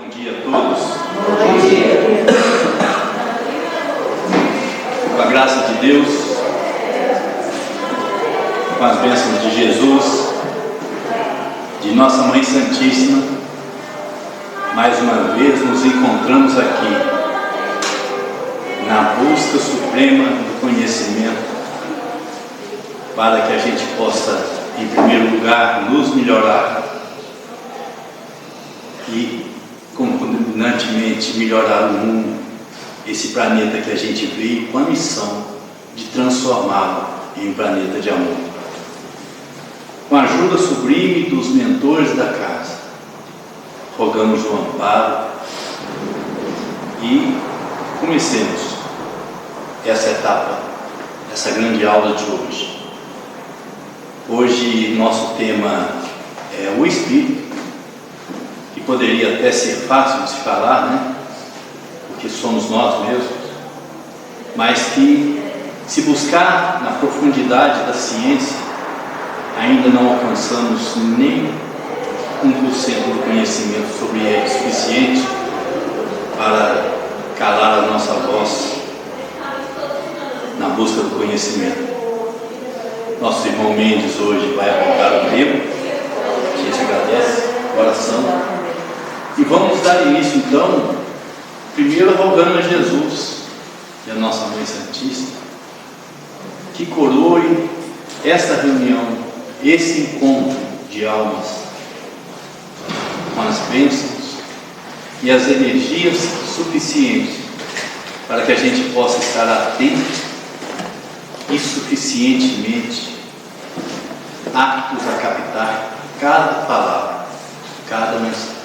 Bom dia a todos. Bom dia. Com a graça de Deus, com as bênçãos de Jesus, de Nossa Mãe Santíssima, mais uma vez nos encontramos aqui na busca suprema do conhecimento, para que a gente possa, em primeiro lugar, nos melhorar e concomitantemente melhorar o mundo, esse planeta que a gente veio com a missão de transformá-lo em um planeta de amor. Com a ajuda sublime dos mentores da casa, rogamos o amparo e comecemos essa etapa, essa grande aula de hoje. Hoje nosso tema é o Espírito, que poderia até ser fácil de se falar, né? Porque somos nós mesmos, mas que, se buscar na profundidade da ciência, ainda não alcançamos nem 1% do conhecimento sobre ele suficiente para calar a nossa voz na busca do conhecimento. Nosso irmão Mendes hoje vai abordar o tema, a gente agradece, oração, e vamos dar início então, primeiro rogando a Jesus e a nossa Mãe Santíssima, que coroe esta reunião, esse encontro de almas, com as bênçãos e as energias suficientes para que a gente possa estar atento e suficientemente aptos a captar cada palavra, cada mensagem.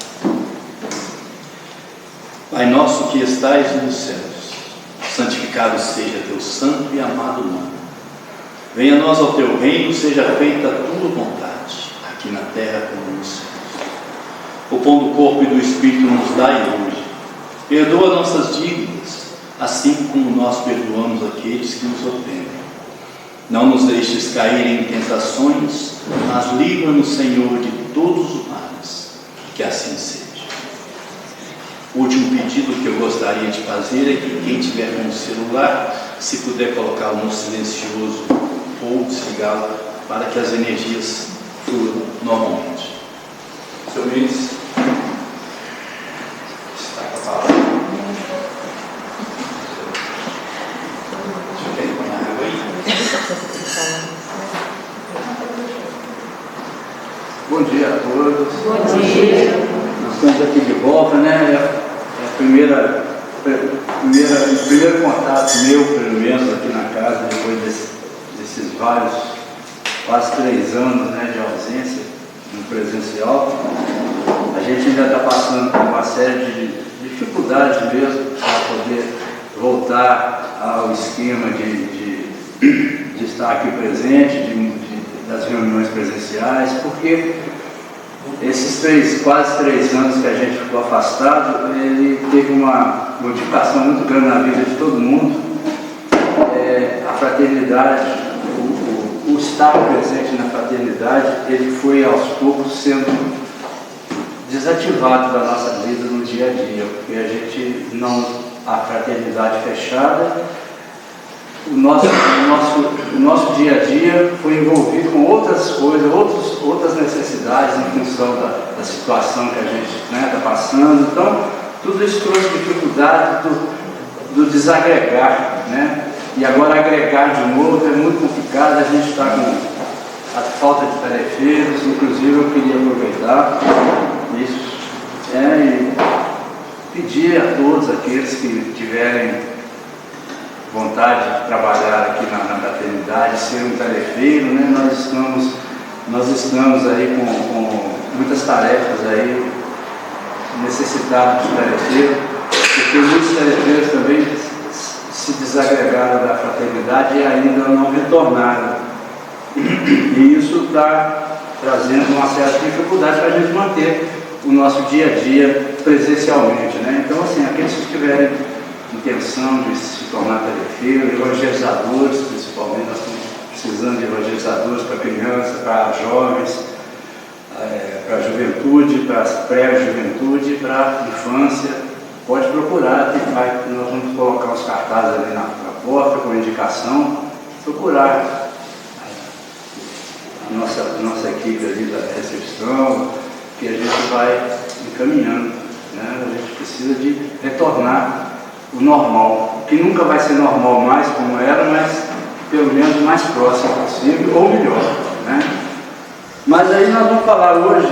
Pai nosso que estais nos céus, santificado seja teu santo e amado nome. Venha a nós ao teu reino, seja feita a tua vontade, aqui na terra como nos céus. O pão do corpo e do Espírito nos dai hoje. Perdoa nossas dívidas, assim como nós perdoamos aqueles que nos ofendem. Não nos deixes cair em tentações, mas livra-nos, Senhor, de todos os males, que assim seja. O último pedido que eu gostaria de fazer é que quem tiver com o celular, se puder colocá-lo no silencioso ou desligá-lo, para que as energias fluam normalmente. Senhor Mendes, está com a palavra. Deixa eu pegar água aí. Bom dia a todos. Bom dia. Nós estamos aqui de volta, né? É o primeiro contato meu, pelo menos, aqui na casa, depois desses vários, quase 3 anos, né, de ausência no presencial. A gente ainda está passando por uma série de dificuldades mesmo para poder voltar ao esquema de estar aqui presente, das reuniões presenciais, porque esses quase 3 anos que a gente ficou afastado, ele teve uma modificação muito grande na vida de todo mundo. A fraternidade, o estar presente na fraternidade, ele foi aos poucos sendo desativado da nossa vida no dia a dia, porque a gente a fraternidade fechada, o nosso dia a dia foi envolvido com outras coisas, outras necessidades em função da situação que a gente está passando. Então, tudo isso trouxe dificuldade do desagregar, né? E agora agregar de novo é muito complicado. A gente está com a falta de tarefeiros. Inclusive, eu queria aproveitar isso e pedir a todos aqueles que tiverem vontade de trabalhar aqui na fraternidade, ser um tarefeiro, né? Nós estamos aí com muitas tarefas aí, necessitados de tarefeiro, porque muitos tarefeiros também se desagregaram da fraternidade e ainda não retornaram. E isso está trazendo uma certa dificuldade para a gente manter o nosso dia a dia presencialmente, né? Então, assim, aqueles que tiverem intenção de se tornar tarefeiros, evangelizadores, principalmente, nós estamos precisando de evangelizadores para crianças, para jovens, para juventude. juventude, para a pré-juventude, para a infância. Pode procurar, nós vamos colocar os cartazes ali na porta com indicação. Procurar a nossa equipe ali da recepção, que a gente vai encaminhando, né? A gente precisa de retornar o normal, que nunca vai ser normal mais como era, mas pelo menos o mais próximo possível, ou melhor, né? Mas aí nós vamos falar hoje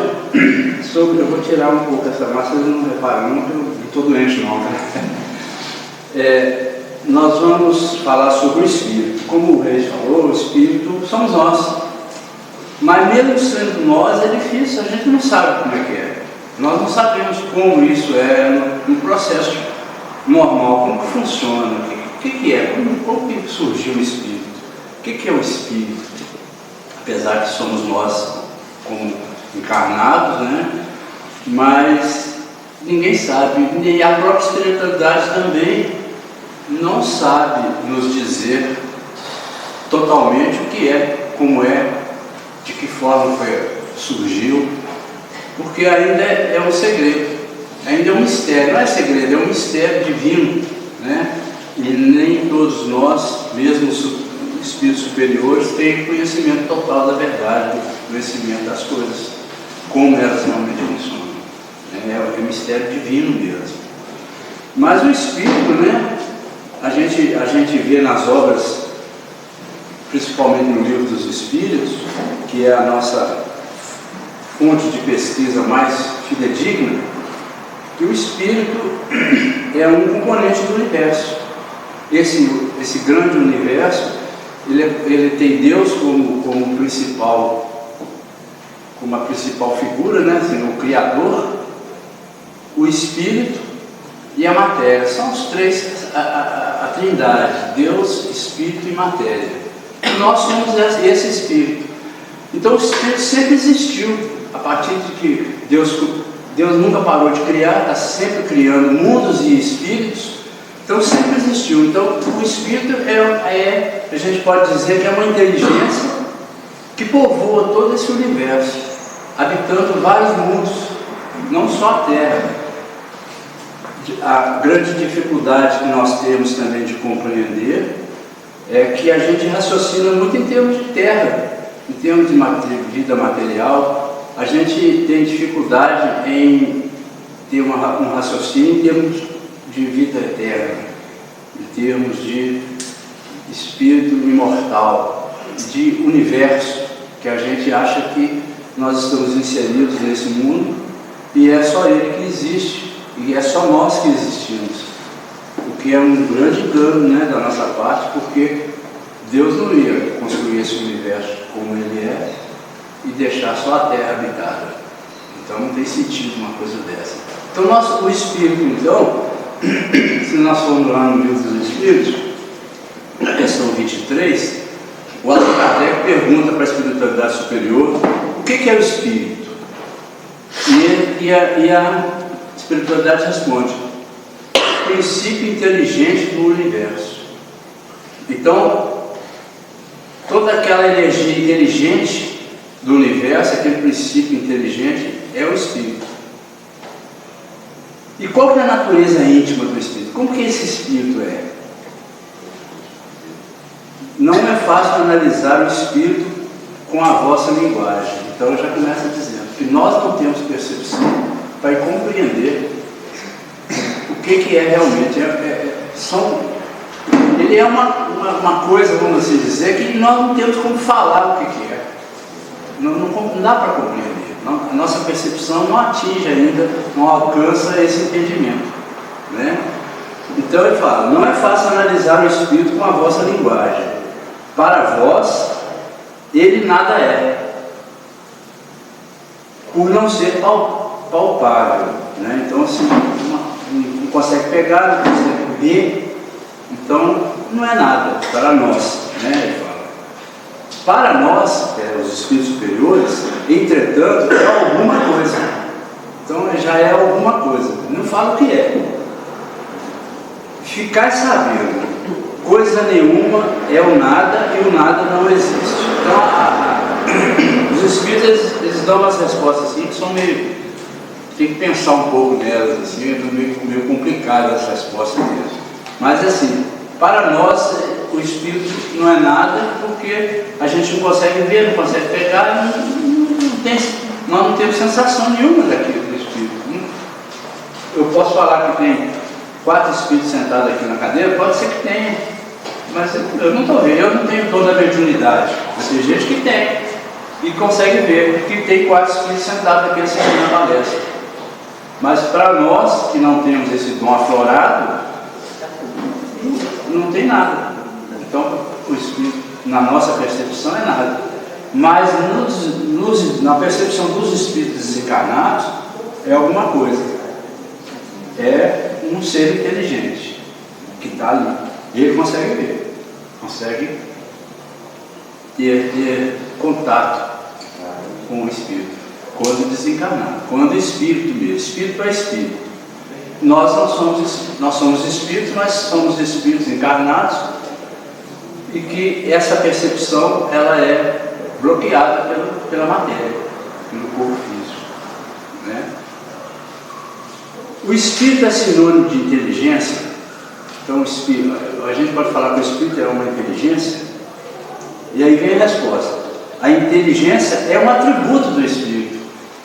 sobre, eu vou tirar um pouco essa massa, vocês não reparam não, que eu não estou doente não, né? Nós vamos falar sobre o Espírito. Como o Reis falou, o Espírito somos nós. Mas mesmo sendo nós, é difícil, a gente não sabe como é que é. Nós não sabemos como isso é no processo normal, como que funciona, o que é, como que surgiu o Espírito, o que é o Espírito. Apesar que somos nós como encarnados, né? Mas ninguém sabe, e a própria espiritualidade também não sabe nos dizer totalmente o que é, como é, de que forma surgiu, porque ainda é um segredo, ainda é um mistério, não é segredo, é um mistério divino, né? E nem todos nós, mesmo espíritos superiores, têm conhecimento total da verdade, conhecimento das coisas, como elas realmente funcionam. É um mistério divino mesmo. Mas o Espírito, né? A gente vê nas obras, principalmente no Livro dos Espíritos, que é a nossa fonte de pesquisa mais fidedigna, que o Espírito é um componente do universo. Esse grande universo, ele tem Deus como a principal figura, né? Assim, o Criador, o Espírito e a matéria. São os três, a trindade, Deus, Espírito e matéria. E nós somos esse Espírito. Então o Espírito sempre existiu, a partir de que Deus nunca parou de criar, está sempre criando mundos e espíritos, então sempre existiu. Então o Espírito a gente pode dizer que é uma inteligência que povoa todo esse universo, habitando vários mundos, não só a Terra. A grande dificuldade que nós temos também de compreender é que a gente raciocina muito em termos de terra, em termos de vida material. A gente tem dificuldade em ter um raciocínio em termos de vida eterna, em termos de espírito imortal, de universo, que a gente acha que nós estamos inseridos nesse mundo e é só ele que existe. E é só nós que existimos, o que é um grande engano, né, da nossa parte, porque Deus não ia construir esse universo como ele é e deixar só a Terra habitada. Então não tem sentido uma coisa dessa. Então o Espírito, então, se nós formos lá no Livro dos Espíritos, na questão 23, o Allan Kardec pergunta para a espiritualidade superior o que é o Espírito. E a espiritualidade responde: princípio inteligente do universo. Então, toda aquela energia inteligente do universo, aquele princípio inteligente, é o Espírito. E qual que é a natureza íntima do Espírito? Como que esse Espírito é? Não é fácil analisar o Espírito com a vossa linguagem. Então já começa dizendo que nós não temos percepção para compreender o que é realmente. Ele é uma coisa, vamos assim dizer, que nós não temos como falar o que é. Não dá para compreender. A nossa percepção não atinge ainda, não alcança esse entendimento, né? Então ele fala: não é fácil analisar o Espírito com a vossa linguagem. Para vós, ele nada é, por não ser palpável, né? Então assim, não consegue pegar, não consegue ver, então não é nada para nós, né? Ele fala. Para nós, os espíritos superiores, entretanto, é alguma coisa. Então já é alguma coisa. Não fala o que é. Ficar sabendo, coisa nenhuma é o nada e o nada não existe. Então os espíritos vezes eles dão umas respostas assim que são meio... Tem que pensar um pouco nelas, assim, é meio complicado essa resposta deles. Mas assim, para nós, o Espírito não é nada, porque a gente não consegue ver, não consegue pegar, nós não temos sensação nenhuma daquilo do Espírito. Eu posso falar que tem 4 Espíritos sentados aqui na cadeira, pode ser que tenha, mas eu não estou vendo, eu não tenho toda a mediunidade. Mas tem gente que tem e consegue ver que tem 4 Espíritos sentados aqui assistindo a palestra. Mas para nós que não temos esse dom aflorado, não tem nada. Então o Espírito, na nossa percepção, é nada. Mas na percepção dos Espíritos desencarnados, é alguma coisa. É um ser inteligente que está ali. E ele consegue ver, consegue ter contato com o Espírito. Quando desencarnado, quando Espírito mesmo, Espírito é Espírito. Nós somos Espíritos, mas somos Espíritos encarnados, e que essa percepção ela é bloqueada pela matéria, pelo corpo físico, né? O Espírito é sinônimo de inteligência. Então a gente pode falar que o Espírito é uma inteligência, e aí vem a resposta. A inteligência é um atributo do Espírito.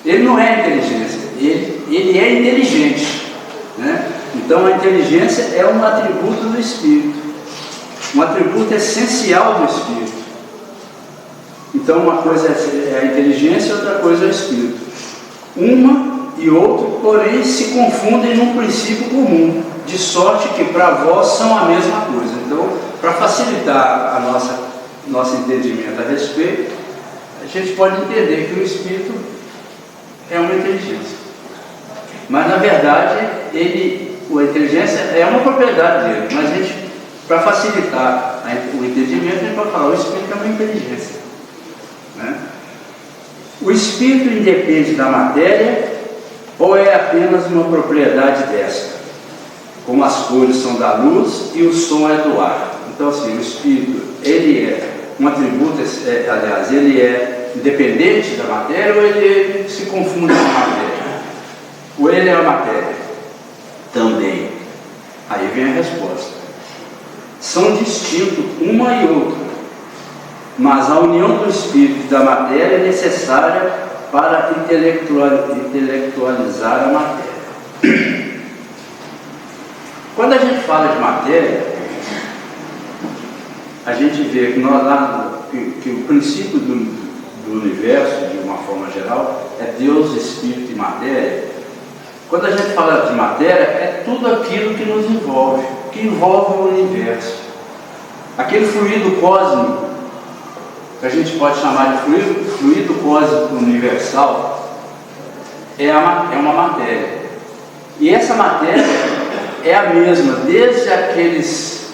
Ele não é inteligência, ele é inteligente, né? Então a inteligência é um atributo do Espírito, um atributo essencial do Espírito. Então uma coisa é a inteligência, outra coisa é o Espírito. Uma e outro, porém, se confundem num princípio comum, de sorte que para vós são a mesma coisa. Então, para facilitar nosso entendimento a respeito, a gente pode entender que o Espírito é uma inteligência, mas na verdade a inteligência é uma propriedade dele, mas a gente, para facilitar o entendimento, a gente pode falar: o Espírito é uma inteligência, né? O Espírito independe da matéria ou é apenas uma propriedade desta, como as cores são da luz e o som é do ar? Então assim, o Espírito, ele é um atributo, aliás, ele é independente da matéria, ou ele se confunde com a matéria? Ou ele é a matéria? Também. Aí vem a resposta. São distintos uma e outra, mas a união do Espírito e da matéria é necessária para intelectualizar a matéria. Quando a gente fala de matéria, a gente vê que o princípio do universo, de uma forma geral, é Deus, Espírito e matéria. Quando a gente fala de matéria, é tudo aquilo que nos envolve, que envolve o universo. Aquele fluido cósmico, que a gente pode chamar de fluido cósmico universal, é uma matéria. E essa matéria é a mesma, desde aqueles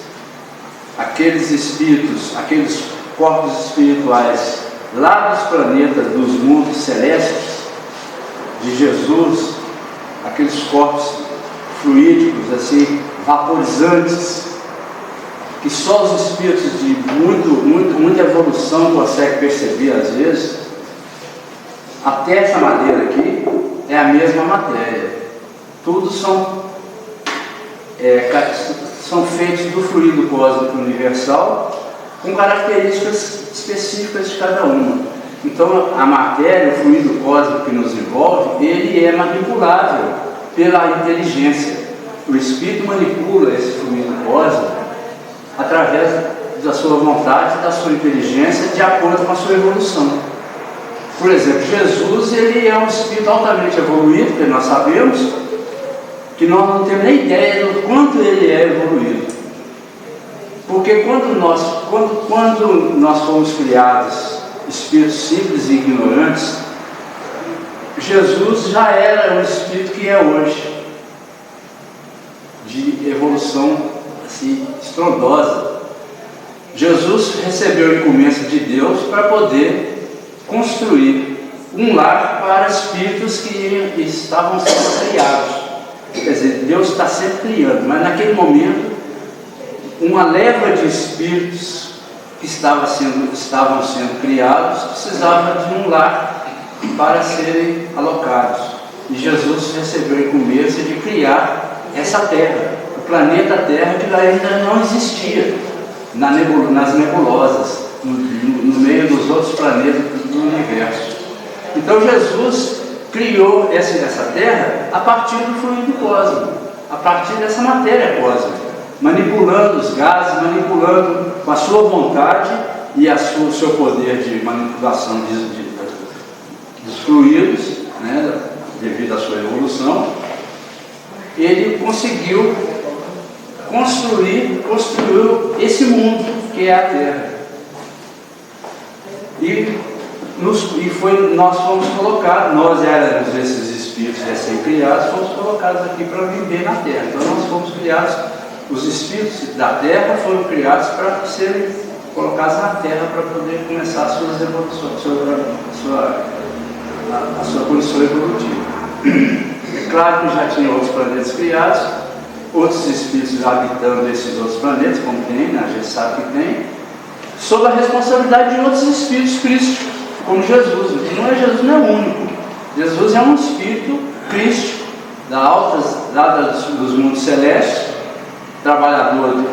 espíritos, aqueles corpos espirituais lá dos planetas, dos mundos celestes, de Jesus, aqueles corpos fluídicos, assim, vaporizantes, que só os espíritos de muita evolução conseguem perceber às vezes. Até essa madeira aqui é a mesma matéria. Tudo são feitos do fluido cósmico universal, com características específicas de cada uma. Então a matéria, o fluido cósmico que nos envolve, ele é manipulável pela inteligência. O Espírito manipula esse fluido cósmico através da sua vontade e da sua inteligência, de acordo com a sua evolução. Por exemplo, Jesus, ele é um Espírito altamente evoluído, porque nós sabemos que nós não temos nem ideia do quanto ele é evoluído. Porque quando nós fomos criados espíritos simples e ignorantes, Jesus já era o espírito que é hoje, de evolução assim, estrondosa. Jesus recebeu a incumbência de Deus para poder construir um lar para espíritos que estavam sendo criados. Quer dizer, Deus está sempre criando, mas naquele momento uma leva de espíritos que estavam sendo criados precisava de um lar para serem alocados. E Jesus recebeu a incumbência de criar essa terra, o planeta Terra, que ainda não existia nas nebulosas, no meio dos outros planetas do universo. Então Jesus criou essa terra a partir do fluido cósmico, a partir dessa matéria cósmica, manipulando os gases, manipulando com a sua vontade e o seu poder de manipulação dos fluidos, né, devido à sua evolução. Ele conseguiu construiu esse mundo que é a Terra. Nós fomos colocados, nós éramos esses espíritos recém-criados, fomos colocados aqui para viver na Terra. Então nós fomos criados, os espíritos da Terra foram criados para serem colocados na Terra para poder começar as suas evoluções, a sua condição evolutiva. É claro que já tinha outros planetas criados, outros espíritos habitando esses outros planetas, como tem, né? A gente sabe que tem, sob a responsabilidade de outros espíritos crísticos, como Jesus. Jesus não é único. Jesus é um espírito crístico, dos mundos celestes, trabalhador,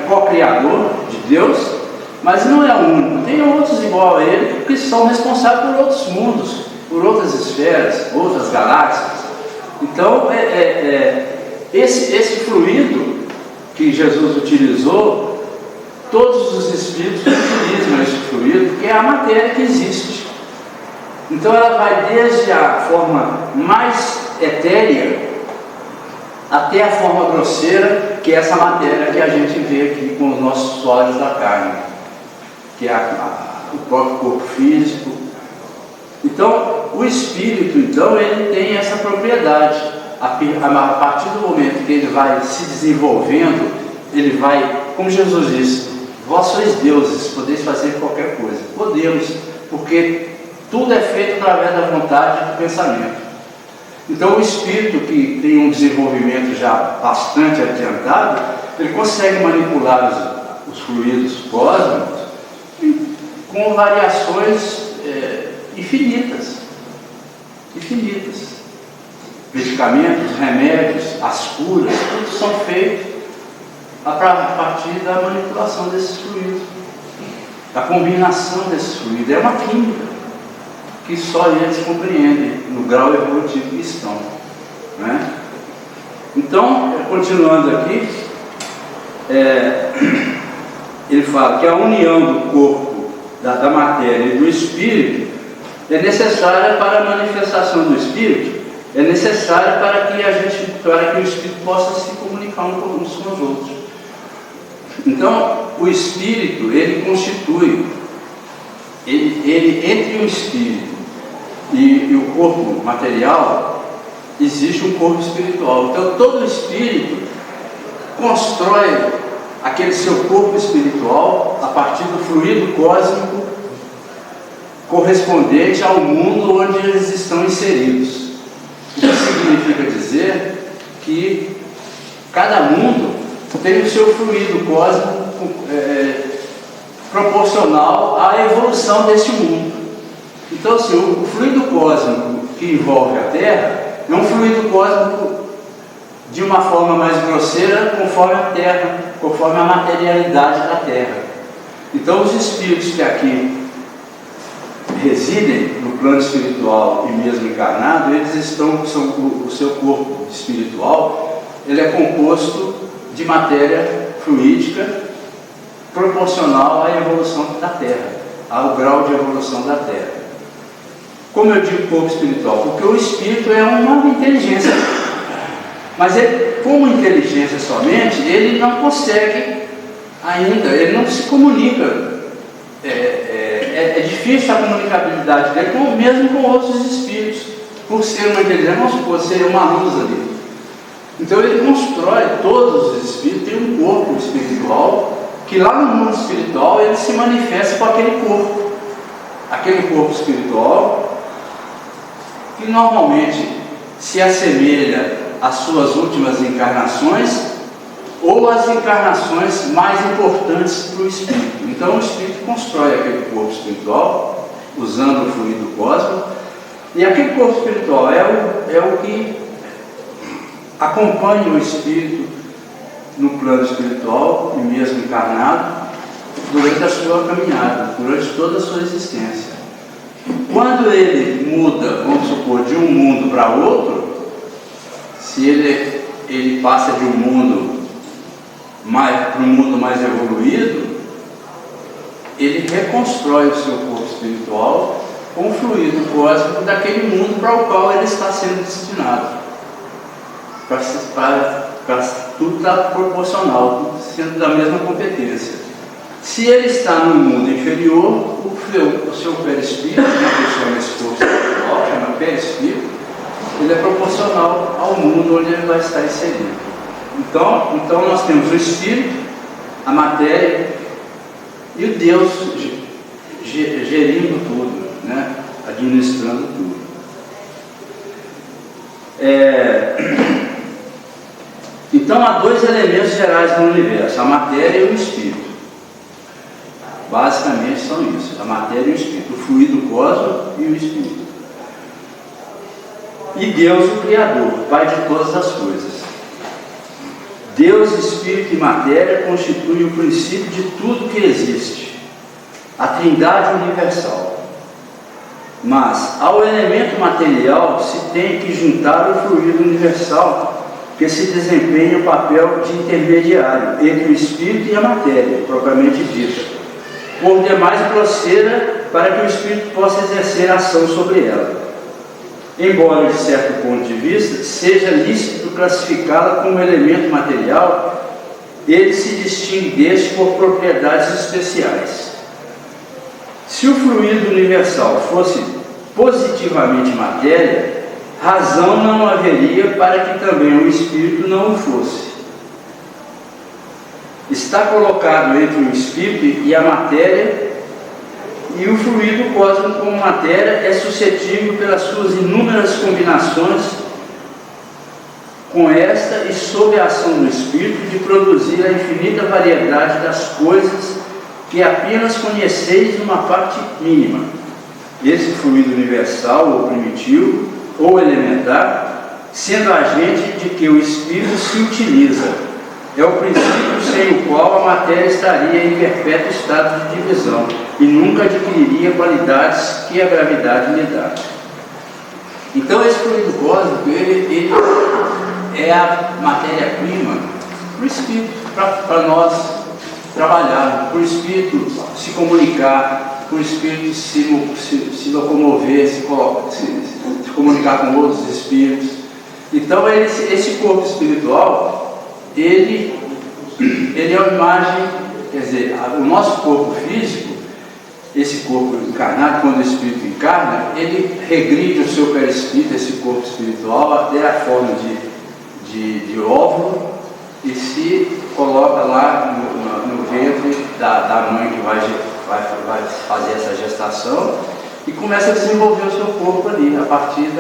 co-criador de Deus, mas não é o único. Tem outros igual a ele que são responsáveis por outros mundos, por outras esferas, outras galáxias. Então, esse fluido que Jesus utilizou, todos os espíritos utilizam esse fluido, que é a matéria que existe. Então ela vai desde a forma mais etérea até a forma grosseira, que é essa matéria que a gente vê aqui com os nossos olhos da carne, que é o próprio corpo físico. Então o espírito, ele tem essa propriedade. A partir do momento que ele vai se desenvolvendo, ele vai, como Jesus disse, vós sois deuses, podeis fazer qualquer coisa. Podemos, porque tudo é feito através da vontade e do pensamento. Então o espírito, que tem um desenvolvimento já bastante adiantado, ele consegue manipular os fluidos cósmicos com variações infinitas. Medicamentos, remédios, as curas, tudo são feitos a partir da manipulação desses fluidos, da combinação desses fluidos. É uma química que só eles compreendem no grau evolutivo que estão, né? Então, continuando aqui, ele fala que a união do corpo, da matéria e do espírito é necessária para a manifestação do espírito, é necessária para que o espírito possa se comunicar uns com os outros. Então, o espírito, ele constitui, entre o espírito e o corpo material, existe um corpo espiritual. Então, todo espírito constrói aquele seu corpo espiritual a partir do fluido cósmico correspondente ao mundo onde eles estão inseridos. O que significa dizer que cada mundo tem o seu fluido cósmico proporcional à evolução desse mundo. Então, assim, o fluido cósmico que envolve a Terra é um fluido cósmico de uma forma mais grosseira, conforme a Terra, conforme a materialidade da Terra. Então, os espíritos que aqui residem no plano espiritual e mesmo encarnado, o seu corpo espiritual, ele é composto de matéria fluídica proporcional à evolução da Terra, ao grau de evolução da Terra. Como eu digo corpo espiritual? Porque o espírito é uma inteligência, mas ele, como inteligência somente, ele não consegue ainda, ele não se comunica. É difícil a comunicabilidade dele, mesmo com outros espíritos, por ser uma inteligência, vamos supor, ser uma luz ali. Então ele constrói, todos os espíritos têm um corpo espiritual, que lá no mundo espiritual ele se manifesta com aquele corpo espiritual, que normalmente se assemelha às suas últimas encarnações, ou às encarnações mais importantes para o espírito. Então o espírito constrói aquele corpo espiritual, usando o fluido cósmico, E aquele corpo espiritual é o que acompanha o espírito no plano espiritual e mesmo encarnado durante a sua caminhada, durante toda a sua existência. Quando ele muda, vamos supor, de um mundo para outro, se ele passa de um mundo para um mundo mais evoluído, ele reconstrói o seu corpo espiritual com o fluido cósmico daquele mundo para o qual ele está sendo destinado. Tudo está proporcional, sendo da mesma competência. Se ele está no mundo inferior, o seu perispírito, que chama esse corpo espiritual, chama perispírito, ele é proporcional ao mundo onde ele vai estar inserido. Então nós temos o espírito, a matéria e o Deus gerindo tudo, né? Administrando tudo. Então há dois elementos gerais no universo, a matéria e o espírito. Basicamente são isso, a matéria e o espírito, o fluido cósmico e o espírito. E Deus, o Criador, Pai de todas as coisas. Deus, espírito e matéria constituem o princípio de tudo que existe, a trindade universal. Mas ao elemento material se tem que juntar o fluido universal, que se desempenha o papel de intermediário entre o espírito e a matéria, propriamente dita, por demais grosseira, para que o espírito possa exercer ação sobre ela. Embora, de certo ponto de vista, seja lícito classificá-la como elemento material, ele se distingue deste por propriedades especiais. Se o fluido universal fosse positivamente matéria, razão não haveria para que também o espírito não o fosse. Está colocado entre o espírito e a matéria, e o fluido cósmico como matéria é suscetível pelas suas inúmeras combinações com esta e sob a ação do espírito de produzir a infinita variedade das coisas que apenas conheceis uma parte mínima. Esse fluido universal ou primitivo ou elementar, sendo agente de que o espírito se utiliza, é o princípio sem o qual a matéria estaria em perpétuo estado de divisão e nunca adquiriria qualidades que a gravidade lhe dá. Então esse fluido cósmico, ele é a matéria-prima para o espírito, para nós trabalharmos, para o espírito se comunicar, para o espírito se locomover, se comunicar com outros espíritos. Então esse corpo espiritual, ele é uma imagem, quer dizer, o nosso corpo físico, esse corpo encarnado, quando o espírito encarna, ele regride o seu perispírito, esse corpo espiritual, até a forma de óvulo e se coloca lá no ventre da mãe que vai fazer essa gestação e começa a desenvolver o seu corpo ali, a partir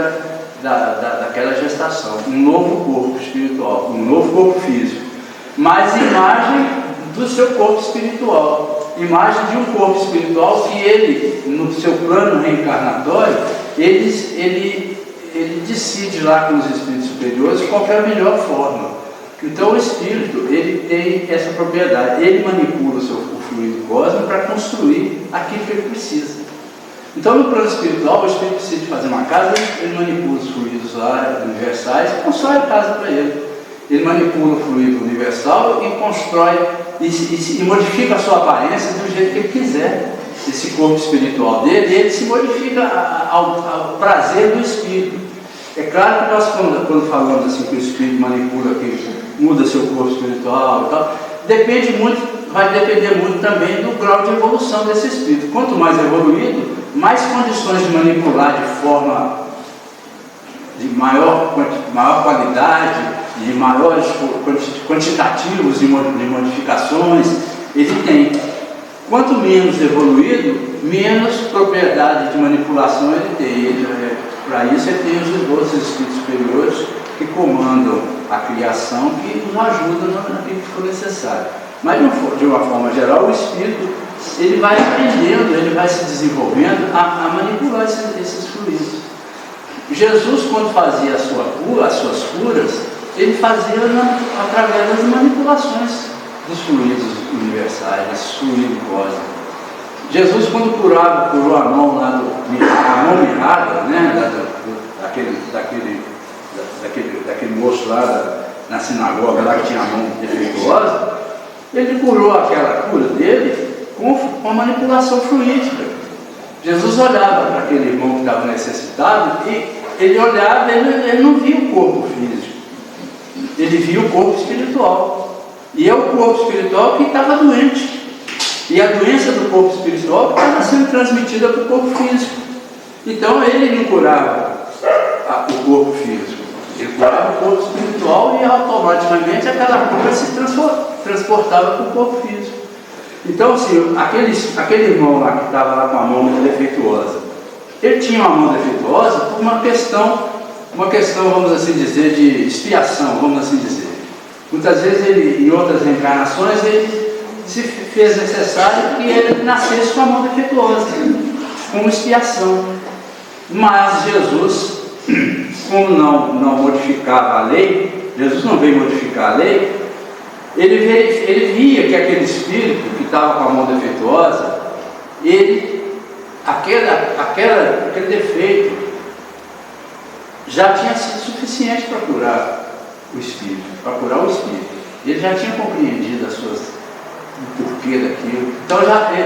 daquela gestação, um novo corpo espiritual, um novo corpo físico, mas imagem do seu corpo espiritual, imagem de um corpo espiritual que ele, no seu plano reencarnatório, ele decide lá com os espíritos superiores qual é a melhor forma. Então o espírito, ele tem essa propriedade, ele manipula o fluido cósmico para construir aquilo que ele precisa. Então, no plano espiritual, o espírito precisa de fazer uma casa, ele manipula os fluidos lá universais e constrói a casa para ele. Ele manipula o fluido universal e constrói e modifica a sua aparência do jeito que ele quiser. Esse corpo espiritual dele, ele se modifica ao prazer do espírito. É claro que nós, quando falamos assim que o espírito manipula, que muda seu corpo espiritual e tal, vai depender muito também do grau de evolução desse espírito. Quanto mais evoluído, mais condições de manipular de forma de maior qualidade, de maiores quantitativos de modificações, ele tem. Quanto menos evoluído, menos propriedade de manipulação ele tem. Para isso ele tem os 12 espíritos superiores que comandam a criação, que nos ajudam naquilo que for necessário. Mas de uma forma geral, o espírito ele vai aprendendo, ele vai se desenvolvendo a manipular esses fluidos. Jesus, quando fazia as suas curas, ele fazia através das manipulações dos fluidos universais, desse fluido cósmico. Jesus, quando curou a mão lá a mão mirrada, né, daquele moço lá na sinagoga, lá que tinha a mão defeituosa, ele curou aquela cura dele com a manipulação fluídica. Jesus olhava para aquele irmão que estava necessitado e ele olhava, ele não via o corpo físico, ele via o corpo espiritual. E é o corpo espiritual que estava doente. E a doença do corpo espiritual estava sendo transmitida para o corpo físico. Então ele não curava o corpo físico, ele curava o corpo espiritual e automaticamente aquela cura se transportava para o corpo físico. Então, assim, aquele irmão lá que estava lá com a mão defeituosa, ele tinha uma mão defeituosa por uma questão, vamos assim dizer, de expiação, vamos assim dizer. Muitas vezes ele, em outras reencarnações, ele se fez necessário que ele nascesse com a mão defeituosa, como expiação. Mas Jesus, como não modificava a lei, Jesus não veio modificar a lei, ele via que aquele espírito que estava com a mão defeituosa, aquele defeito já tinha sido suficiente para curar o espírito, Ele já tinha compreendido o porquê daquilo. Então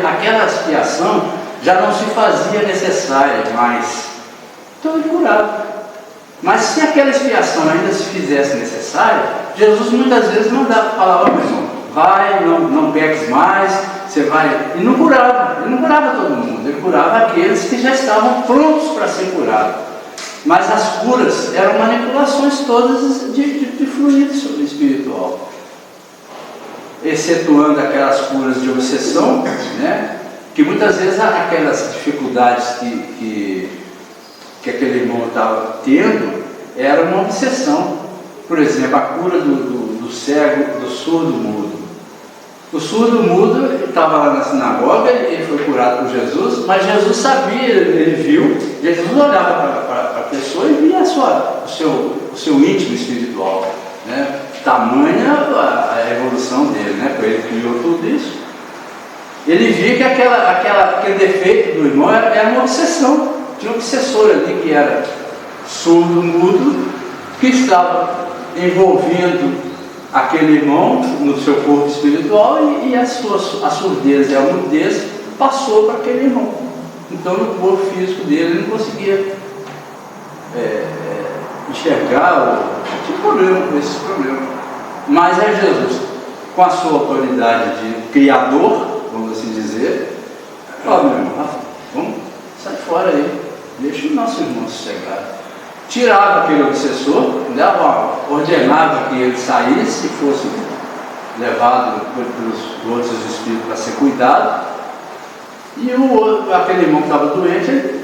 aquela expiação já não se fazia necessária mais. Então ele curava. Mas se aquela expiação ainda se fizesse necessária, Jesus muitas vezes falava, meu irmão, vai, não peques mais, você vai. E não curava, ele não curava todo mundo, ele curava aqueles que já estavam prontos para ser curados. Mas as curas eram manipulações todas de fluido espiritual, excetuando aquelas curas de obsessão, né? Que muitas vezes aquelas dificuldades que aquele irmão estava tendo era uma obsessão. Por exemplo, a cura do cego, do surdo mudo. O surdo mudo estava lá na sinagoga, ele foi curado por Jesus, mas Jesus sabia, ele viu, Jesus olhava para a pessoa e via o seu íntimo espiritual, né? Tamanha a evolução dele, né? Porque ele criou tudo isso. Ele via que aquele defeito do irmão era uma obsessão. Tinha um obsessor ali que era surdo, mudo, que estava envolvendo aquele irmão no seu corpo espiritual e a surdez e a mudez passou para aquele irmão. Então no corpo físico dele ele não conseguia enxergar esse problema. Mas é Jesus, com a sua autoridade de criador, vamos assim dizer, ó, meu irmão, vamos, sai fora aí, deixa o nosso irmão sossegado. Tirava aquele obsessor, ordenava que ele saísse e fosse levado pelos outros espíritos para ser cuidado. E aquele irmão que estava doente, ele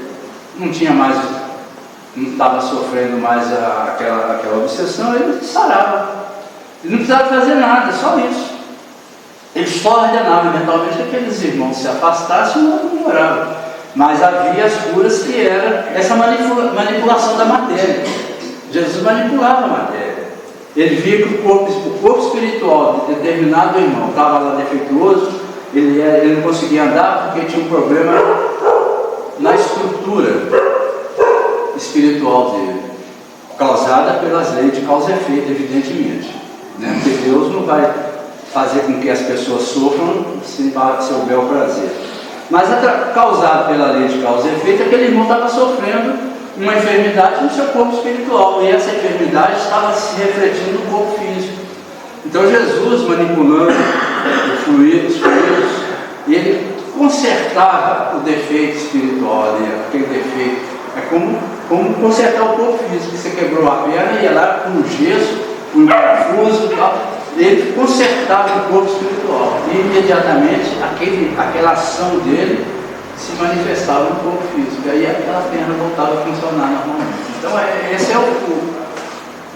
não estava sofrendo mais aquela obsessão, ele sarava. Ele não precisava fazer nada, só isso. Ele só ordenava mentalmente que aqueles irmãos se afastassem e não melhoravam. Mas havia as curas que era essa manipulação da matéria. Jesus manipulava a matéria. Ele via que o corpo espiritual de determinado irmão estava lá defeituoso, ele não conseguia andar porque tinha um problema na estrutura espiritual dele, causada pelas leis de causa e efeito, evidentemente, né? Porque Deus não vai fazer com que as pessoas sofram sem seu bel prazer. Mas causado pela lei de causa e efeito, aquele irmão estava sofrendo uma enfermidade no seu corpo espiritual, e essa enfermidade estava se refletindo no corpo físico. Então Jesus, manipulando os fluidos, ele consertava o defeito espiritual ali, aquele defeito. É como consertar o corpo físico. Você quebrou a perna, ia lá com o gesso, com o parafuso e tal. Ele consertava o corpo espiritual e imediatamente aquela ação dele se manifestava no corpo físico, e aí aquela perna voltava a funcionar normalmente. Então essa é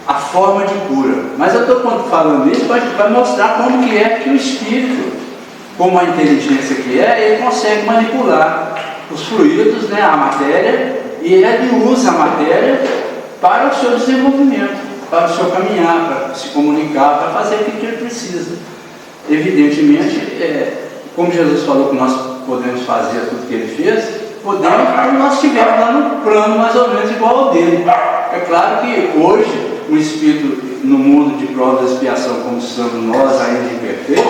a forma de cura. Mas eu estou falando isso para mostrar como que é que o espírito, como a inteligência que ele consegue manipular os fluidos, né, a matéria, e ele usa a matéria para o seu desenvolvimento, para o seu caminhar, para se comunicar, para fazer aquilo que ele precisa. Evidentemente, como Jesus falou que nós podemos fazer tudo que ele fez, podemos quando nós estivermos lá no plano mais ou menos igual ao dele. É claro que hoje, o Espírito, no mundo de prova da expiação, como somos nós ainda imperfeitos,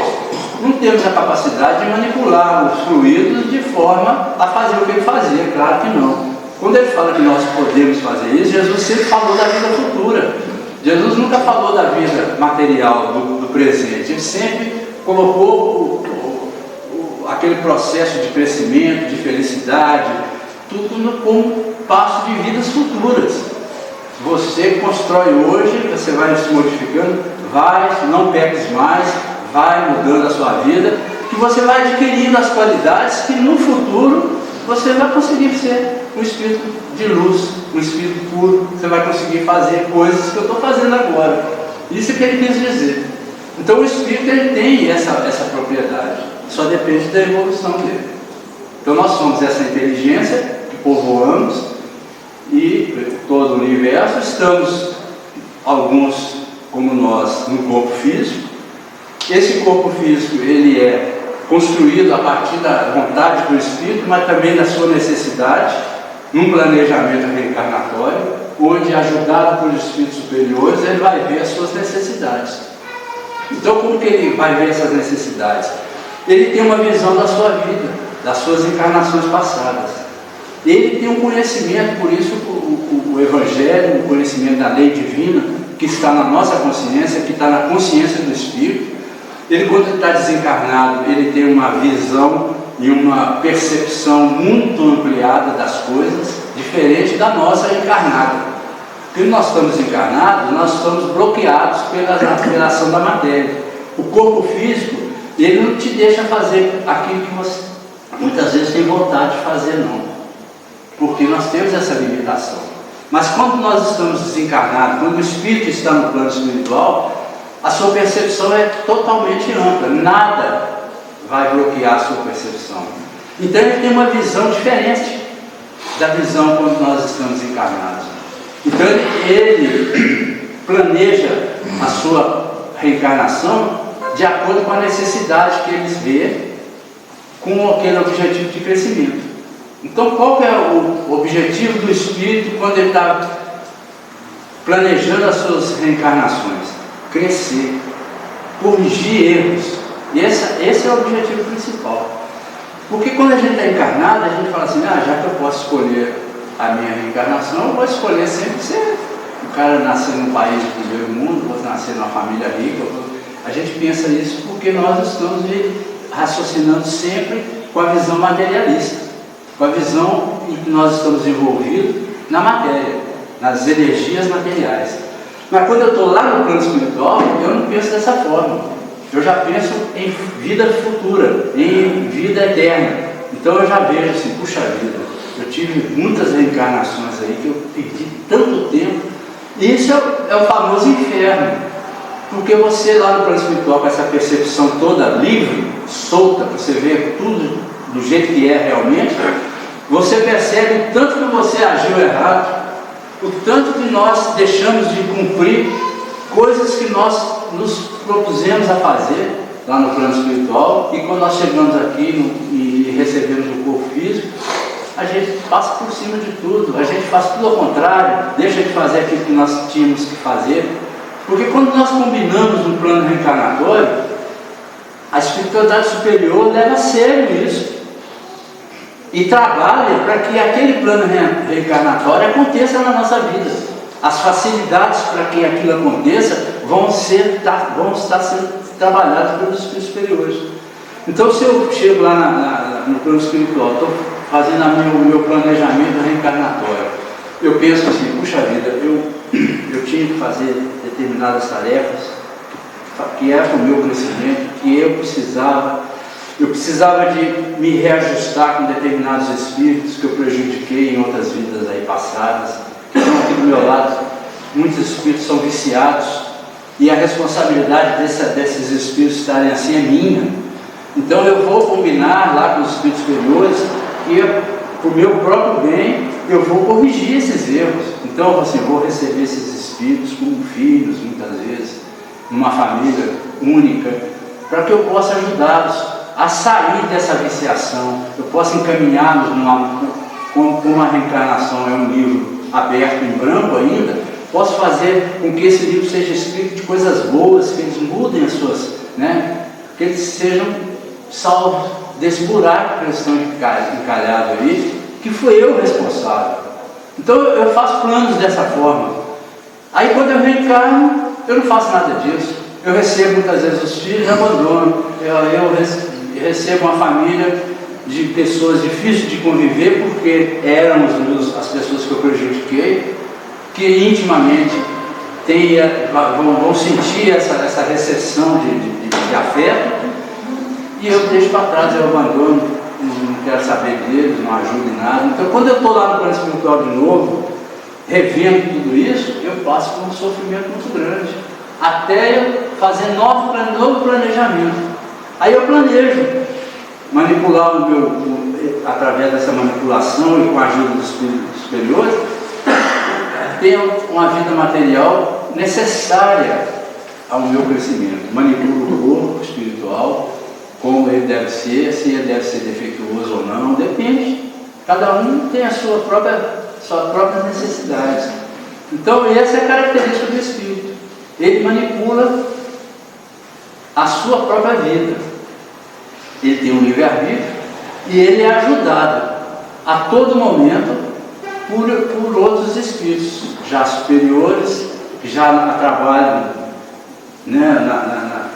não temos a capacidade de manipular os fluidos de forma a fazer o que ele fazia, claro que não. Quando ele fala que nós podemos fazer isso, Jesus sempre falou da vida futura. Jesus nunca falou da vida material, do presente. Ele sempre colocou aquele processo de crescimento, de felicidade, tudo como passo de vidas futuras. Você constrói hoje, você vai se modificando, não peques mais, vai mudando a sua vida, que você vai adquirindo as qualidades que no futuro você vai conseguir ser um espírito de luz, um espírito puro, você vai conseguir fazer coisas que eu estou fazendo agora. Isso é que ele quis dizer. Então o espírito ele tem essa propriedade, só depende da evolução dele. Então nós somos essa inteligência que povoamos e todo o universo, estamos, alguns como nós, no corpo físico. Esse corpo físico ele é construído a partir da vontade do Espírito, mas também da sua necessidade, num planejamento reencarnatório, onde, ajudado por espíritos superiores, ele vai ver as suas necessidades. Então, como que ele vai ver essas necessidades? Ele tem uma visão da sua vida, das suas encarnações passadas. Ele tem um conhecimento, por isso o Evangelho, o conhecimento da lei divina, que está na nossa consciência, que está na consciência do Espírito. Ele, quando está desencarnado, ele tem uma visão e uma percepção muito ampliada das coisas, diferente da nossa encarnada. Porque nós estamos encarnados, nós estamos bloqueados pela ação da matéria. O corpo físico, ele não te deixa fazer aquilo que você muitas vezes tem vontade de fazer, não. Porque nós temos essa limitação. Mas quando nós estamos desencarnados, quando o espírito está no plano espiritual, a sua percepção é totalmente ampla, nada vai bloquear a sua percepção. Então ele tem uma visão diferente da visão quando nós estamos encarnados. Então ele planeja a sua reencarnação de acordo com a necessidade que ele vê, com aquele objetivo de crescimento. Então qual que é o objetivo do espírito quando ele está planejando as suas reencarnações? Crescer, corrigir erros. E esse é o objetivo principal. Porque quando a gente está encarnado, a gente fala assim, já que eu posso escolher a minha reencarnação, eu vou escolher sempre ser o cara nascer num país de primeiro mundo, vou nascer numa família rica. A gente pensa isso porque nós estamos raciocinando sempre com a visão materialista, com a visão em que nós estamos envolvidos na matéria, nas energias materiais. Mas quando eu estou lá no plano espiritual, eu não penso dessa forma. Eu já penso em vida futura, em vida eterna. Então eu já vejo assim, puxa vida, eu tive muitas reencarnações aí que eu perdi tanto tempo. E isso é o famoso inferno. Porque você lá no plano espiritual, com essa percepção toda livre, solta, para você ver tudo do jeito que é realmente, você percebe o tanto que você agiu errado, o tanto que nós deixamos de cumprir coisas que nós nos propusemos a fazer lá no plano espiritual, e quando nós chegamos aqui e recebemos o corpo físico, a gente passa por cima de tudo, a gente faz tudo ao contrário, deixa de fazer aquilo que nós tínhamos que fazer, porque quando nós combinamos um plano reencarnatório, a espiritualidade superior leva a sério isso. E trabalha para que aquele plano reencarnatório aconteça na nossa vida. As facilidades para que aquilo aconteça vão estar sendo trabalhadas pelos espíritos superiores. Então, se eu chego lá no plano espiritual, estou fazendo o meu planejamento reencarnatório, eu penso assim, puxa vida, eu tinha que fazer determinadas tarefas, que era para o meu crescimento, que eu precisava de me reajustar com determinados espíritos que eu prejudiquei em outras vidas aí passadas, que estão aqui do meu lado. Muitos espíritos são viciados e a responsabilidade desses espíritos estarem assim é minha. Então eu vou combinar lá com os espíritos superiores e, por meu próprio bem, eu vou corrigir esses erros. Então, assim, eu vou receber esses espíritos como filhos, muitas vezes, numa família única, para que eu possa ajudá-los a sair dessa viciação, eu possa encaminhá-los como uma reencarnação é um livro aberto em branco ainda, posso fazer com que esse livro seja escrito de coisas boas, que eles mudem as suas, né? Que eles sejam salvos desse buraco que eles estão encalhados aí, que fui eu responsável. Então eu faço planos dessa forma. Aí quando eu reencarno, eu não faço nada disso. Eu recebo muitas vezes os filhos e abandono. Eu recebo uma família de pessoas difíceis de conviver, porque eram as pessoas que eu prejudiquei, que intimamente vão sentir essa recessão de afeto, e eu deixo para trás, eu abandono, não quero saber deles, não ajudo em nada. Então quando eu estou lá no plano espiritual de novo, revendo tudo isso, eu passo por um sofrimento muito grande, até eu fazer novo planejamento. Aí eu planejo manipular através dessa manipulação e com a ajuda dos espíritos superiores, ter uma vida material necessária ao meu crescimento. Manipulo o corpo espiritual, como ele deve ser, se ele deve ser defeituoso ou não, depende. Cada um tem suas próprias necessidades. Então, essa é a característica do espírito. Ele manipula a sua própria vida. Ele tem um livre-arbítrio e ele é ajudado a todo momento por outros espíritos, já superiores, que já trabalham, né,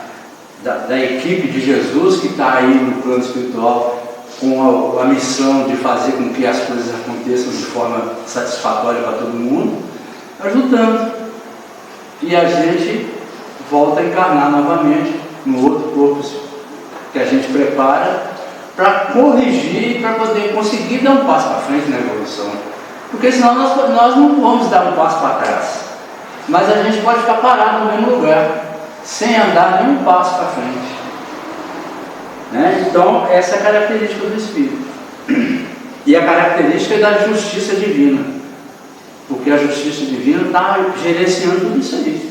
da equipe de Jesus, que está aí no plano espiritual com a missão de fazer com que as coisas aconteçam de forma satisfatória para todo mundo, ajudando. E a gente volta a encarnar novamente no outro corpo que a gente prepara para corrigir e para poder conseguir dar um passo para frente na evolução. Porque senão nós não vamos dar um passo para trás. Mas a gente pode ficar parado no mesmo lugar, sem andar nenhum passo para frente. Né? Então, essa é a característica do Espírito. E a característica é da justiça divina. Porque a justiça divina está gerenciando tudo isso aí.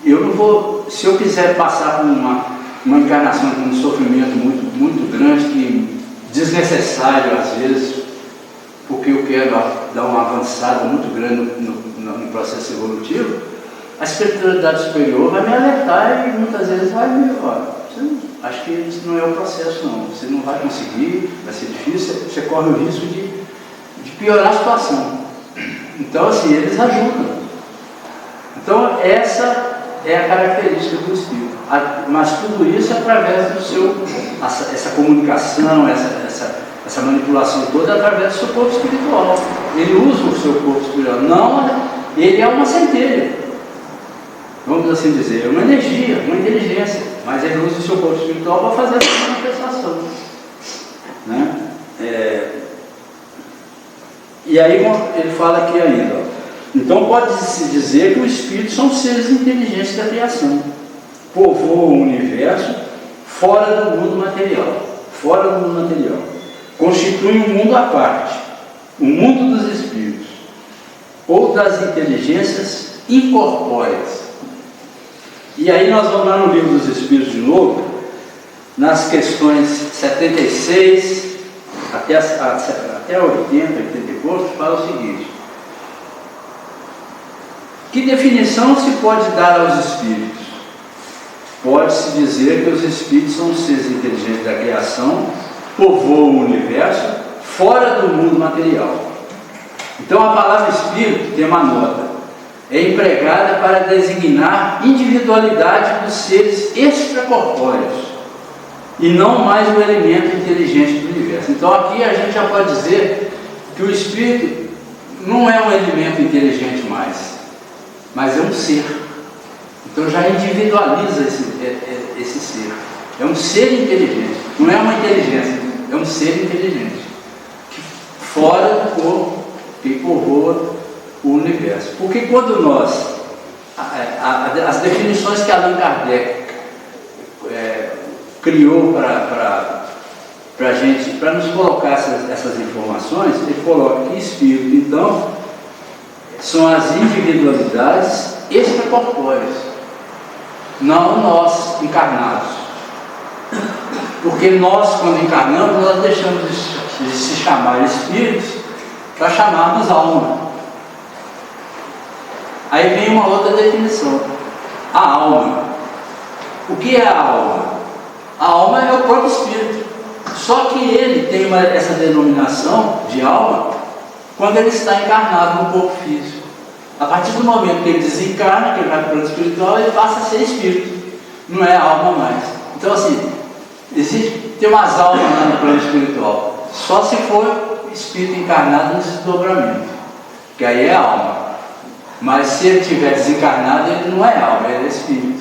Eu não vou, se eu quiser passar por uma encarnação com um sofrimento muito, muito grande, que desnecessário às vezes, porque eu quero dar uma avançada muito grande no processo evolutivo, a espiritualidade superior vai me alertar e muitas vezes vai me acho que isso não é o processo não, você não vai conseguir, vai ser difícil, você corre o risco de piorar a situação. Então assim, eles ajudam. Então essa é a característica do Espírito. Mas tudo isso é através essa comunicação, essa manipulação toda é através do seu corpo espiritual. Ele usa o seu corpo espiritual. Não, ele é uma centelha. Vamos assim dizer, é uma energia, uma inteligência. Mas ele usa o seu corpo espiritual para fazer essa manifestação. Né? E aí ele fala aqui ainda, ó. Então pode-se dizer que os espíritos são seres inteligentes da criação, povoam o universo fora do mundo material, constituem um mundo à parte, o mundo dos espíritos, ou das inteligências incorpóreas. E aí nós vamos lá no livro dos Espíritos de novo, nas questões 76 até 80, 80 e poucos, fala o seguinte: que definição se pode dar aos espíritos? Pode-se dizer que os espíritos são seres inteligentes da criação, povoam o universo fora do mundo material. Então a palavra espírito tem uma nota, é empregada para designar individualidade dos seres extracorpóreos e não mais o elemento inteligente do universo. Então aqui a gente já pode dizer que o espírito não é um elemento inteligente mais, mas é um ser. Então já individualiza esse ser. É um ser inteligente, não é uma inteligência, é um ser inteligente, que fora do corpo, que povoa o universo. Porque quando nós, as definições que Allan Kardec criou para a gente, para nos colocar essas informações, ele coloca que espírito, então, são as individualidades extracorpóreas, não nós encarnados. Porque nós, quando encarnamos, nós deixamos de se chamar espíritos para chamarmos alma. Aí vem uma outra definição: a alma. O que é a alma? A alma é o próprio espírito. Só que ele tem essa denominação de alma quando ele está encarnado no corpo físico. A partir do momento que ele desencarna, que ele vai para o plano espiritual, ele passa a ser espírito. Não é alma mais. Então, assim, tem umas almas lá no plano espiritual. Só se for espírito encarnado no desdobramento, que aí é alma. Mas se ele estiver desencarnado, ele não é alma, ele é espírito.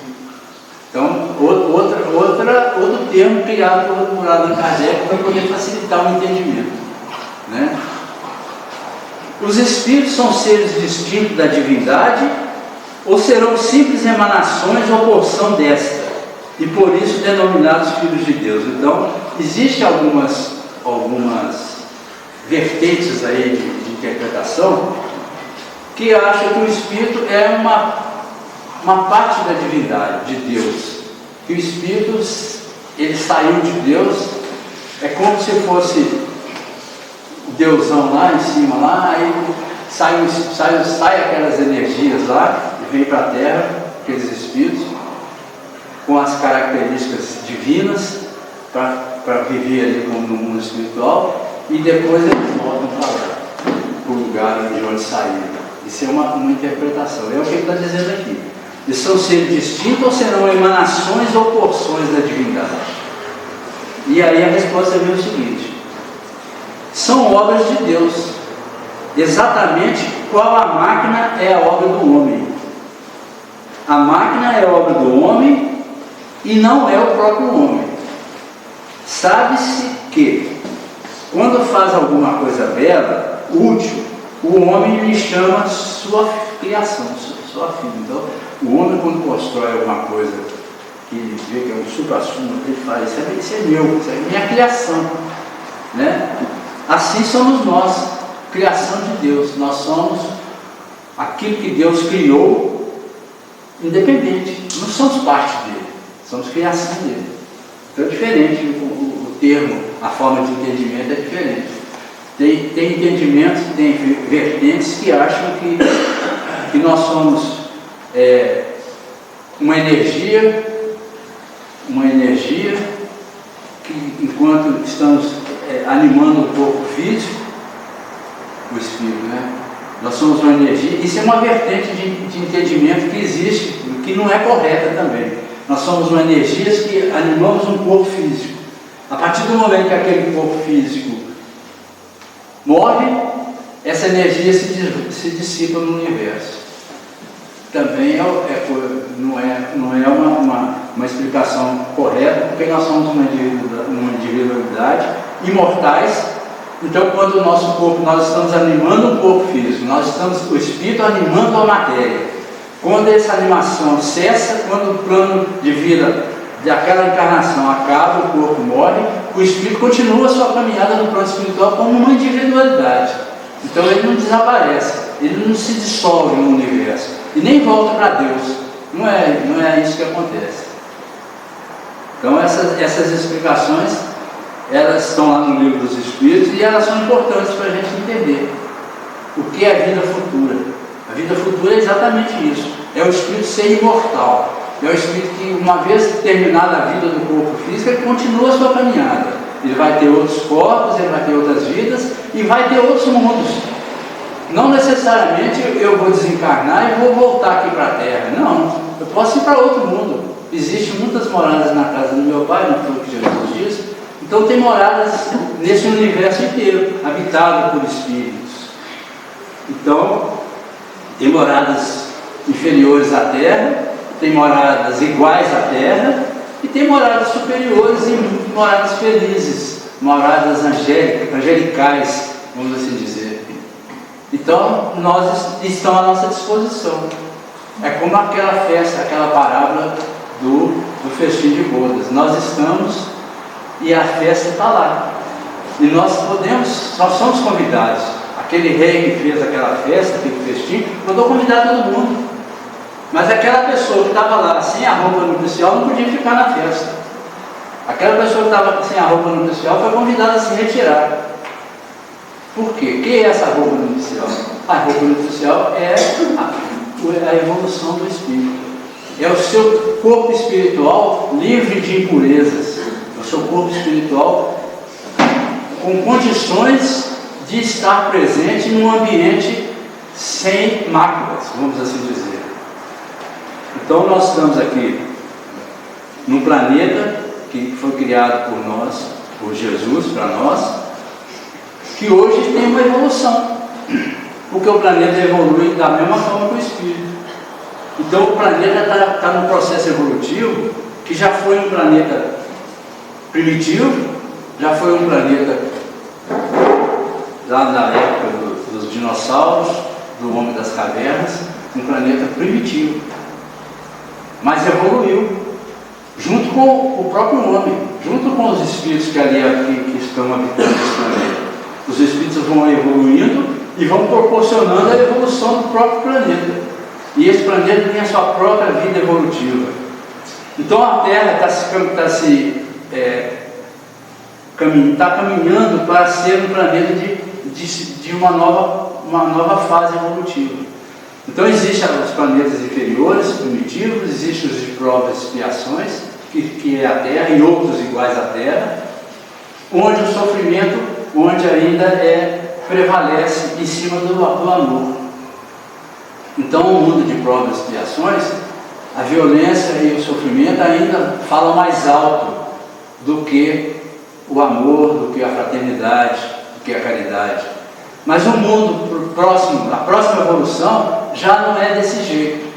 Então, outro termo criado por Allan Kardec para poder facilitar o entendimento, né? Os espíritos são seres distintos da divindade ou serão simples emanações ou porção desta, e por isso denominados filhos de Deus? Então, existem algumas vertentes aí de interpretação que acham que o espírito é uma parte da divindade, de Deus. Que o espírito, ele saiu de Deus, é como se fosse o Deusão lá em cima, lá, aí sai aquelas energias lá, e vem para a Terra, aqueles espíritos, com as características divinas, para viver ali como no mundo espiritual, e depois eles voltam para lá, para o lugar de onde saíram. Isso é uma interpretação, é o que ele está dizendo aqui. Eles são seres distintos ou serão emanações ou porções da divindade? E aí a resposta vem o seguinte: são obras de Deus. Exatamente qual a máquina é a obra do homem. A máquina é a obra do homem e não é o próprio homem. Sabe-se que, quando faz alguma coisa bela, útil, o homem lhe chama sua criação, sua filha. Então, o homem, quando constrói alguma coisa que ele vê que é um supra-sumo, ele fala: isso é meu, isso é minha criação, né? Assim somos nós, criação de Deus. Nós somos aquilo que Deus criou, independente. Não somos parte dele, somos criação dele. Então é diferente o termo, a forma de entendimento é diferente. Tem entendimentos, tem vertentes que acham que nós somos uma energia que, enquanto estamos animando o corpo físico, o espírito, né? Nós somos uma energia. Isso é uma vertente de entendimento que existe, que não é correta também. Nós somos uma energia que animamos um corpo físico. A partir do momento que aquele corpo físico morre, essa energia se dissipa no universo. Também não é uma explicação correta, porque nós somos uma individualidade, imortais. Então, quando o nosso corpo, nós estamos animando um corpo físico, o espírito animando a matéria. Quando essa animação cessa, quando o plano de vida daquela encarnação acaba, o corpo morre, o espírito continua a sua caminhada no plano espiritual como uma individualidade. Então ele não desaparece, ele não se dissolve no universo e nem volta para Deus. Não é isso que acontece. Então essas explicações, elas estão lá no Livro dos Espíritos e elas são importantes para a gente entender o que é a vida futura. A vida futura é exatamente isso, é o espírito ser imortal. É o espírito que, uma vez terminada a vida do corpo físico, ele continua a sua caminhada. Ele vai ter outros corpos, ele vai ter outras vidas e vai ter outros mundos. Não necessariamente eu vou desencarnar e vou voltar aqui para a Terra. Não, eu posso ir para outro mundo. Existem muitas moradas na casa do meu pai, não foi o que Jesus disse. Então tem moradas nesse universo inteiro, habitado por espíritos. Então, tem moradas inferiores à Terra, tem moradas iguais à Terra, e tem moradas superiores e moradas felizes, moradas angelicais, vamos assim dizer. Então, nós estamos à nossa disposição. É como aquela festa, aquela parábola do festim de bodas. Nós estamos e a festa está lá. E nós somos convidados. Aquele rei que fez aquela festa, aquele festim, mandou convidar todo mundo. Mas aquela pessoa que estava lá sem a roupa nupcial não podia ficar na festa. Aquela pessoa que estava sem a roupa nupcial foi convidada a se retirar. Por quê? O que é essa roupa nupcial? A roupa nupcial é a evolução do espírito. É o seu corpo espiritual livre de impurezas. É o seu corpo espiritual com condições de estar presente num ambiente sem máculas, vamos assim dizer. Então nós estamos aqui num planeta que foi criado por nós, por Jesus para nós, que hoje tem uma evolução, porque o planeta evolui da mesma forma que o espírito. Então o planeta está num processo evolutivo que já foi um planeta primitivo, já foi um planeta lá na época dos dinossauros, do homem das cavernas, um planeta primitivo, mas evoluiu junto com o próprio homem, junto com os espíritos que estão habitando esse planeta. Os espíritos vão evoluindo e vão proporcionando a evolução do próprio planeta. E esse planeta tem a sua própria vida evolutiva. Então a Terra está caminhando para ser um planeta de uma nova fase evolutiva. Então existem os planetas inferiores, primitivos, existem os de provas e expiações, que é a Terra, e outros iguais à Terra, onde o sofrimento, onde ainda prevalece em cima do amor. Então o mundo de provas e expiações, a violência e o sofrimento ainda falam mais alto do que o amor, do que a fraternidade, do que a caridade. Mas o mundo próximo, a próxima evolução, já não é desse jeito.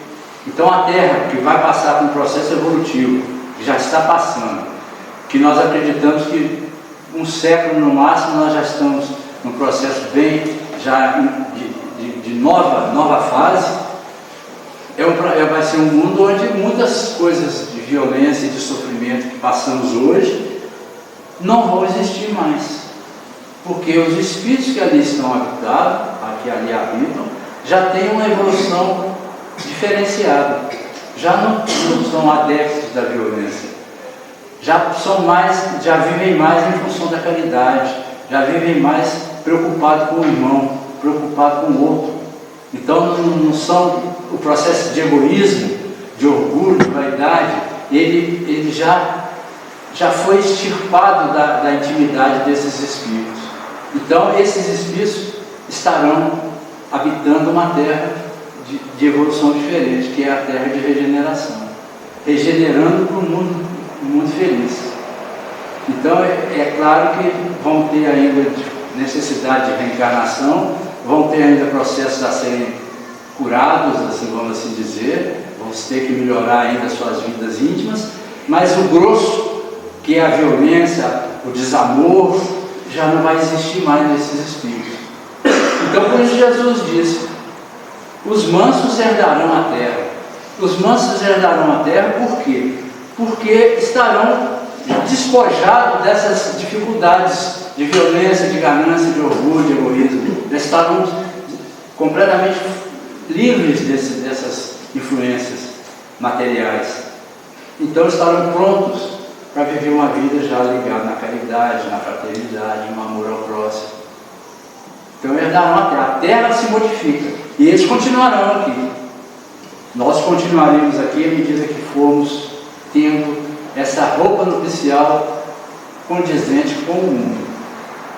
Então a Terra, que vai passar por um processo evolutivo, que já está passando, que nós acreditamos que um século no máximo nós já estamos num processo bem já de nova fase, vai ser um mundo onde muitas coisas de violência e de sofrimento que passamos hoje não vão existir mais, porque os espíritos que ali estão habitados, que ali habitam, já têm uma evolução diferenciada, já não são adeptos da violência, já vivem mais em função da caridade, já vivem mais preocupados com o irmão, preocupados com o outro. Então não são o processo de egoísmo, de orgulho, de vaidade, ele já foi extirpado da intimidade desses espíritos. Então esses espíritos estarão habitando uma terra de evolução diferente, que é a terra de regeneração, regenerando para um mundo feliz. Então é claro que vão ter ainda necessidade de reencarnação, vão ter ainda processos a serem curados, assim, vamos assim dizer, vão ter que melhorar ainda suas vidas íntimas, mas o grosso, que é a violência, o desamor, já não vai existir mais nesses espíritos. Então por isso Jesus disse: os mansos herdarão a terra. Os mansos herdarão a terra por quê? Porque estarão despojados dessas dificuldades de violência, de ganância, de orgulho, de egoísmo. Eles estarão completamente livres dessas influências materiais. Então estarão prontos para viver uma vida já ligada na caridade, na fraternidade, no amor ao próximo. Então herdarão a terra. A terra se modifica e eles continuarão aqui. Nós continuaremos aqui à medida que formos tendo essa roupa nupcial condizente com o mundo.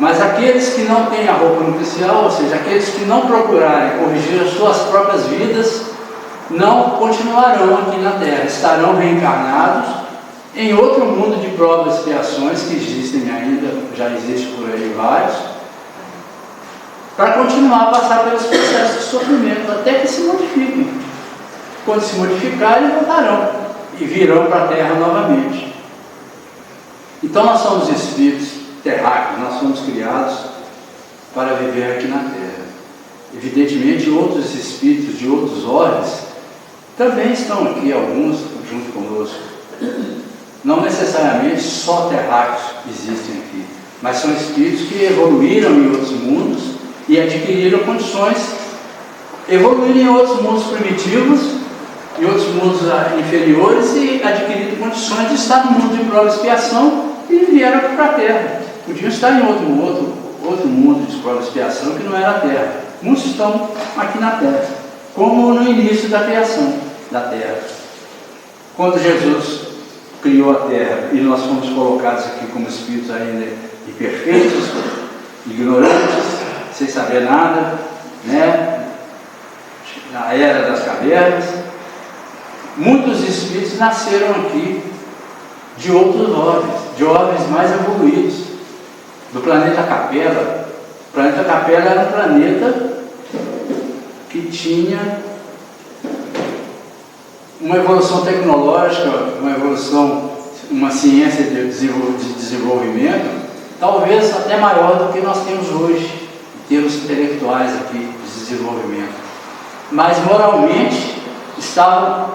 Mas aqueles que não têm a roupa nupcial, ou seja, aqueles que não procurarem corrigir as suas próprias vidas, não continuarão aqui na Terra, estarão reencarnados em outro mundo de provas e expiações que existem ainda, já existe por aí vários, para continuar a passar pelos processos de sofrimento, até que se modifiquem. Quando se modificarem, voltarão e virão para a Terra novamente. Então nós somos espíritos terráqueos, nós somos criados para viver aqui na Terra. Evidentemente, outros espíritos de outros ordens também estão aqui, alguns junto conosco. Não necessariamente só terráqueos existem aqui, mas são espíritos que evoluíram em outros mundos e adquiriram condições evoluíram em outros mundos primitivos, em outros mundos inferiores e adquiriram condições de estar no mundo de prova e expiação e vieram para a Terra. Podiam estar em outro mundo de prova e expiação que não era a Terra. Muitos estão aqui na Terra, como no início da criação da Terra. Quando Jesus criou a Terra e nós fomos colocados aqui como espíritos ainda imperfeitos, ignorantes, sem saber nada, né? Na era das cavernas, muitos espíritos nasceram aqui de outros ordens mais evoluídos, do planeta Capela. O planeta Capela era um planeta que tinha uma evolução tecnológica, uma ciência de desenvolvimento, talvez até maior do que nós temos hoje, em termos intelectuais aqui, de desenvolvimento. Mas moralmente estavam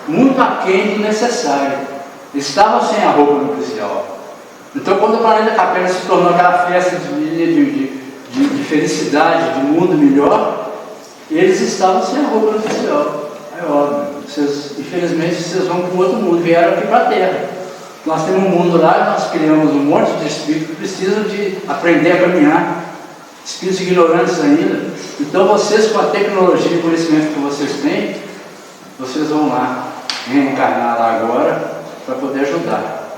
muito aquém do necessário, estavam sem a roupa nupcial. Então, quando o planeta Capela se tornou aquela festa de felicidade, de mundo melhor, eles estavam sem a roupa nupcial. É óbvio, infelizmente vocês vão para um outro mundo, vieram aqui para a Terra. Nós temos um mundo lá e nós criamos um monte de espíritos que precisam de aprender a caminhar, espíritos ignorantes ainda. Então vocês, com a tecnologia e conhecimento que vocês têm, vocês vão lá, reencarnar lá agora para poder ajudar.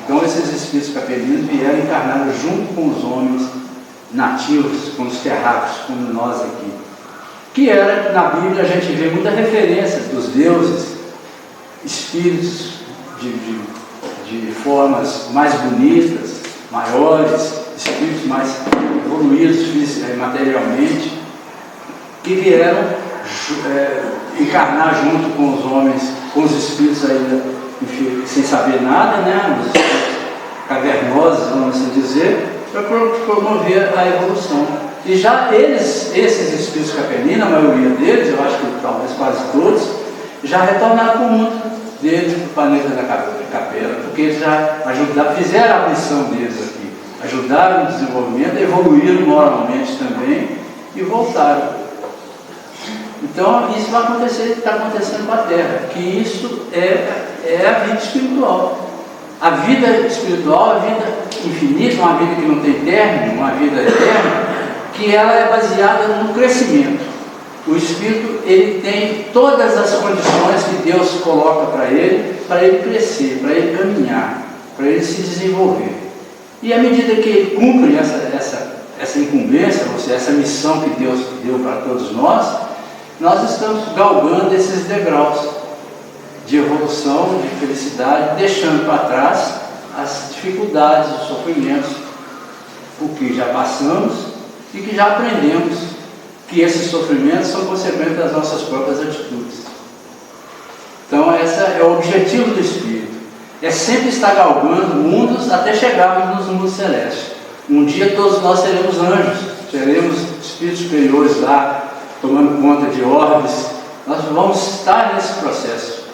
Então esses espíritos capelinos vieram encarnar junto com os homens nativos, com os terráqueos, como nós aqui. Que era, na Bíblia a gente vê muita referência dos deuses, espíritos de formas mais bonitas, maiores, espíritos mais evoluídos materialmente, que vieram encarnar junto com os homens, com os espíritos ainda sem saber nada, né? Os espíritos cavernosos, vamos assim dizer, para promover a evolução. E já esses espíritos capelinos, a maioria deles, eu acho que talvez quase todos, já retornaram para o mundo deles, para o planeta da Capela, porque eles já fizeram a missão deles aqui, ajudaram no desenvolvimento, evoluíram moralmente também e voltaram. Então isso vai acontecer, está acontecendo com a Terra, que isso é a vida espiritual. A vida espiritual, a vida infinita, uma vida que não tem término, uma vida eterna, que ela é baseada no crescimento. O espírito, ele tem todas as condições que Deus coloca para ele crescer, para ele caminhar, para ele se desenvolver. E à medida que ele cumpre essa incumbência, ou seja, essa missão que Deus deu para todos nós estamos galgando esses degraus de evolução, de felicidade, deixando para trás as dificuldades, os sofrimentos, o que já passamos e que já aprendemos que esses sofrimentos são consequências das nossas próprias atitudes. Então esse é o objetivo do Espírito, é sempre estar galgando mundos até chegarmos nos mundos celestes. Um dia todos nós seremos anjos, seremos espíritos superiores lá, tomando conta de orbes. Nós vamos estar nesse processo,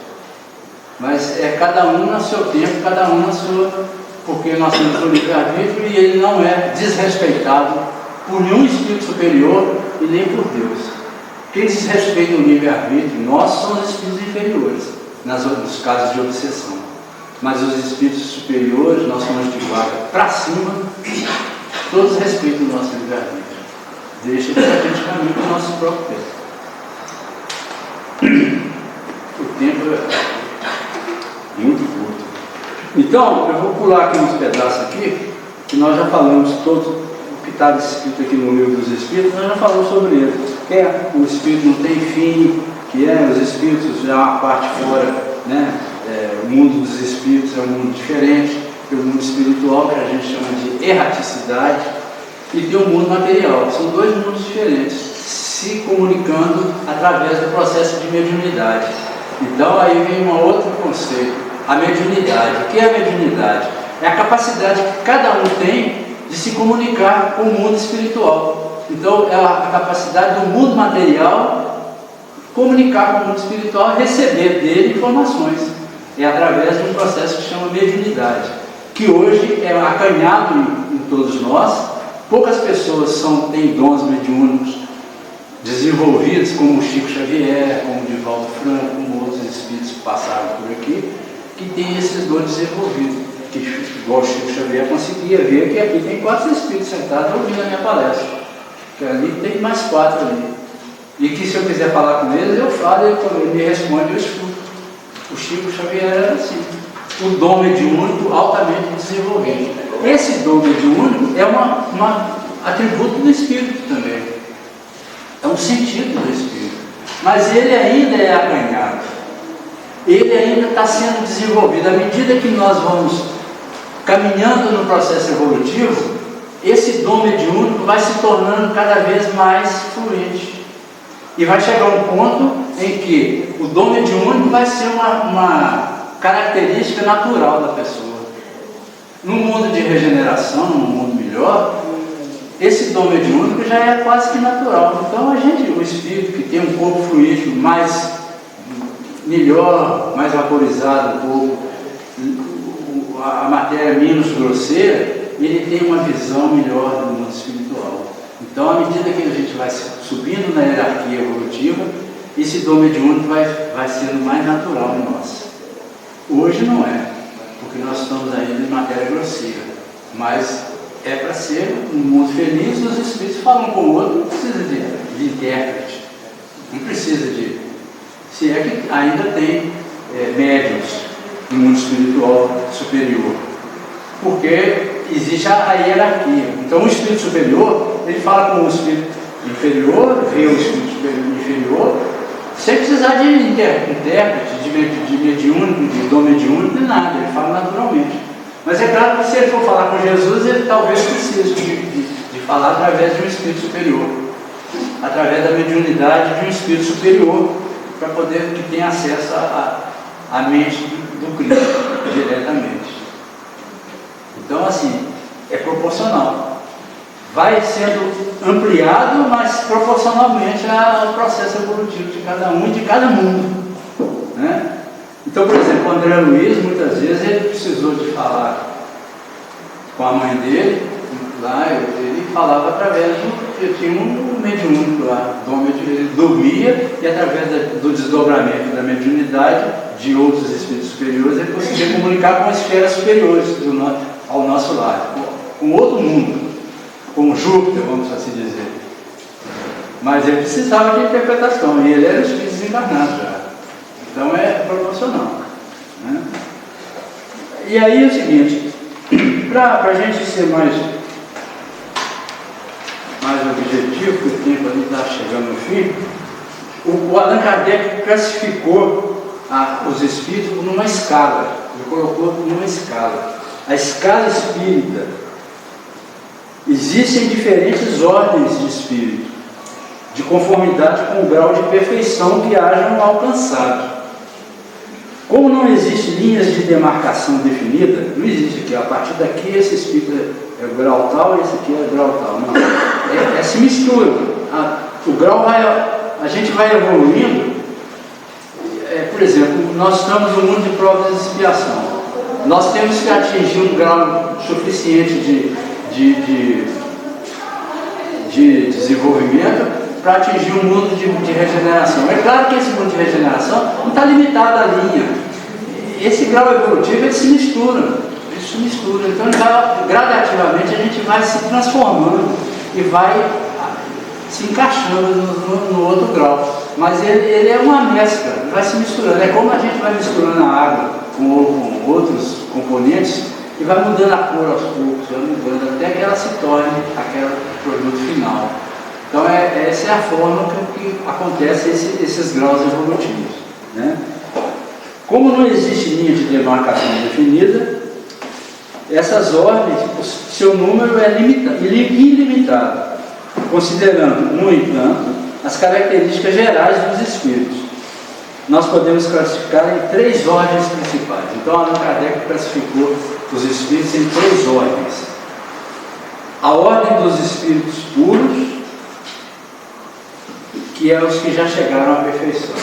mas é cada um no seu tempo, cada um na sua, porque nós temos o livre-arbítrio e ele não é desrespeitado por nenhum espírito superior e nem por Deus. Quem desrespeita o livre-arbítrio, nós somos espíritos inferiores, nos casos de obsessão. Mas os espíritos superiores, nós somos de vaga para cima, todos respeitam o nosso livre-arbítrio. Deixa que a gente caminhe com o nosso próprio tempo. O tempo é muito curto. Então, eu vou pular aqui uns pedaços aqui, que nós já falamos todo o que está escrito aqui no livro dos Espíritos, nós já falamos sobre ele. Que é o Espírito não tem fim, que é os Espíritos já uma parte fora, né? O mundo dos Espíritos é um mundo diferente, tem o mundo espiritual, que a gente chama de erraticidade, e tem o mundo material. São dois mundos diferentes, se comunicando através do processo de mediunidade. Então aí vem um outro conceito, a mediunidade. O que é a mediunidade? É a capacidade que cada um tem de se comunicar com o mundo espiritual. Então é a capacidade do mundo material comunicar com o mundo espiritual e receber dele informações. É através de um processo que chama mediunidade, que hoje é acanhado em todos nós. Poucas pessoas têm dons mediúnicos desenvolvidos, como o Chico Xavier, como o Divaldo Franco, como outros espíritos que passaram por aqui, que tem esses dons desenvolvidos. Que, igual o Chico Xavier conseguia ver que aqui tem 4 espíritos sentados ouvindo a minha palestra, que ali tem mais 4 ali. E que se eu quiser falar com eles, eu falo, ele me responde, eu escuto. O Chico Xavier era assim. O dom mediúnico altamente desenvolvido. Esse dom mediúnico é um atributo do espírito também. É um sentido do espírito. Mas ele ainda é acanhado. Ele ainda está sendo desenvolvido. À medida que nós vamos caminhando no processo evolutivo, esse dom mediúnico vai se tornando cada vez mais fluente. E vai chegar um ponto em que o dom mediúnico vai ser uma característica natural da pessoa. No mundo de regeneração, num mundo melhor, esse dom mediúnico já é quase que natural. Então o espírito que tem um corpo fluídico melhor, mais vaporizado, a matéria menos grosseira, ele tem uma visão melhor do mundo espiritual. Então, à medida que a gente vai subindo na hierarquia evolutiva, esse dom mediúnico vai sendo mais natural em nós. Hoje não é, porque nós estamos ainda em matéria grosseira, mas é para ser um mundo feliz. Os espíritos falam com o outro, não precisa de intérprete, não precisa de... Se é que ainda tem médiuns no mundo espiritual superior, porque existe a hierarquia. Então o espírito superior, ele fala com o espírito inferior, vê o espírito inferior, sem precisar de intérprete, de mediúnico, de dom mediúnico, de nada, ele fala naturalmente. Mas é claro que se ele for falar com Jesus, ele talvez precise de falar através de um espírito superior, através da mediunidade de um espírito superior, para poder que tenha acesso à mente do Cristo diretamente. Então, assim, é proporcional. Vai sendo ampliado, mas proporcionalmente ao processo evolutivo de cada um e de cada mundo, né? Então, por exemplo, o André Luiz, muitas vezes, ele precisou de falar com a mãe dele, lá, ele falava através eu tinha um mediúnico lá, ele dormia e através do desdobramento da mediunidade de outros espíritos superiores, ele conseguia comunicar com as esferas superiores ao nosso lado, com outro mundo, com Júpiter, vamos assim dizer. Mas ele precisava de interpretação, e ele era espírito desencarnado já. Então é proporcional, né? E aí é o seguinte, para a gente ser mais objetivo, porque o tempo ali está chegando no fim, o Allan Kardec classificou os espíritos numa escala. Ele colocou numa escala. A escala espírita. Existem diferentes ordens de espírito, de conformidade com o grau de perfeição que hajam alcançado. Como não existe linhas de demarcação definida, não existe aqui, a partir daqui esse espírito é o grau tal e esse aqui é o grau tal. Não. Se mistura. O grau a gente vai evoluindo. Por exemplo, nós estamos no mundo de provas de expiação. Nós temos que atingir um grau suficiente de desenvolvimento para atingir um mundo de regeneração. É claro que esse mundo de regeneração não está limitado à linha. Esse grau evolutivo, eles se misturam. Então, gradativamente, a gente vai se transformando e vai se encaixando no outro grau. Mas ele é uma mescla, vai se misturando. É como a gente vai misturando a água com outros componentes e vai mudando a cor aos poucos, vai mudando até que ela se torne aquele produto final. Então, essa é a forma que acontece esses graus evolutivos, né? Como não existe linha de demarcação definida, essas ordens, o seu número é ilimitado, considerando, no entanto, as características gerais dos espíritos. Nós podemos classificar em 3 ordens principais. Então, Allan Kardec classificou os espíritos em 3 ordens. A ordem dos espíritos puros, que é os que já chegaram à perfeição.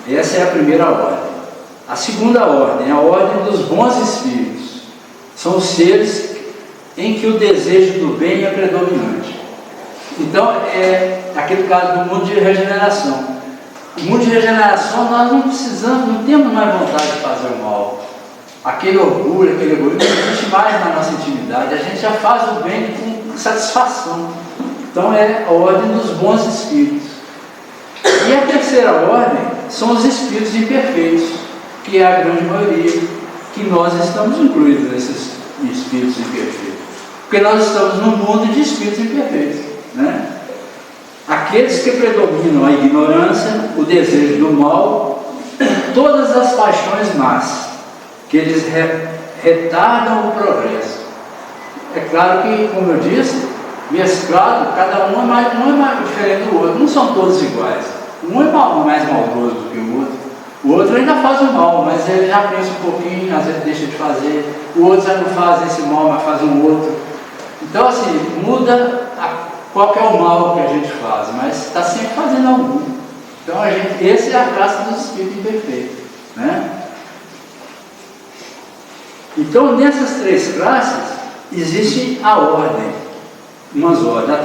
Essa é a primeira ordem. A segunda ordem é a ordem dos bons espíritos. São os seres em que o desejo do bem é predominante. Então, é aquele caso do mundo de regeneração. O mundo de regeneração, nós não precisamos, não temos mais vontade de fazer o mal. Aquele orgulho, aquele egoísmo não existe mais na nossa intimidade. A gente já faz o bem com satisfação. Então, é a ordem dos bons espíritos. E a terceira ordem são os espíritos imperfeitos, que é a grande maioria, que nós estamos incluídos nesses espíritos imperfeitos. Porque nós estamos num mundo de espíritos imperfeitos, né? Aqueles que predominam a ignorância, o desejo do mal, todas as paixões más, que eles retardam o progresso. É claro que, como eu disse, mesclado, cada um é mais diferente do outro, não são todos iguais. Um é mais maldoso do que o outro. O outro ainda faz o mal, mas ele já pensa um pouquinho, às vezes deixa de fazer. O outro já não faz esse mal, mas faz um outro. Então, assim, muda qual que é o mal que a gente faz, mas está sempre fazendo algum. Então, essa é a classe dos espíritos imperfeitos, né? Então, nessas três classes, existe a ordem, umas ordens. A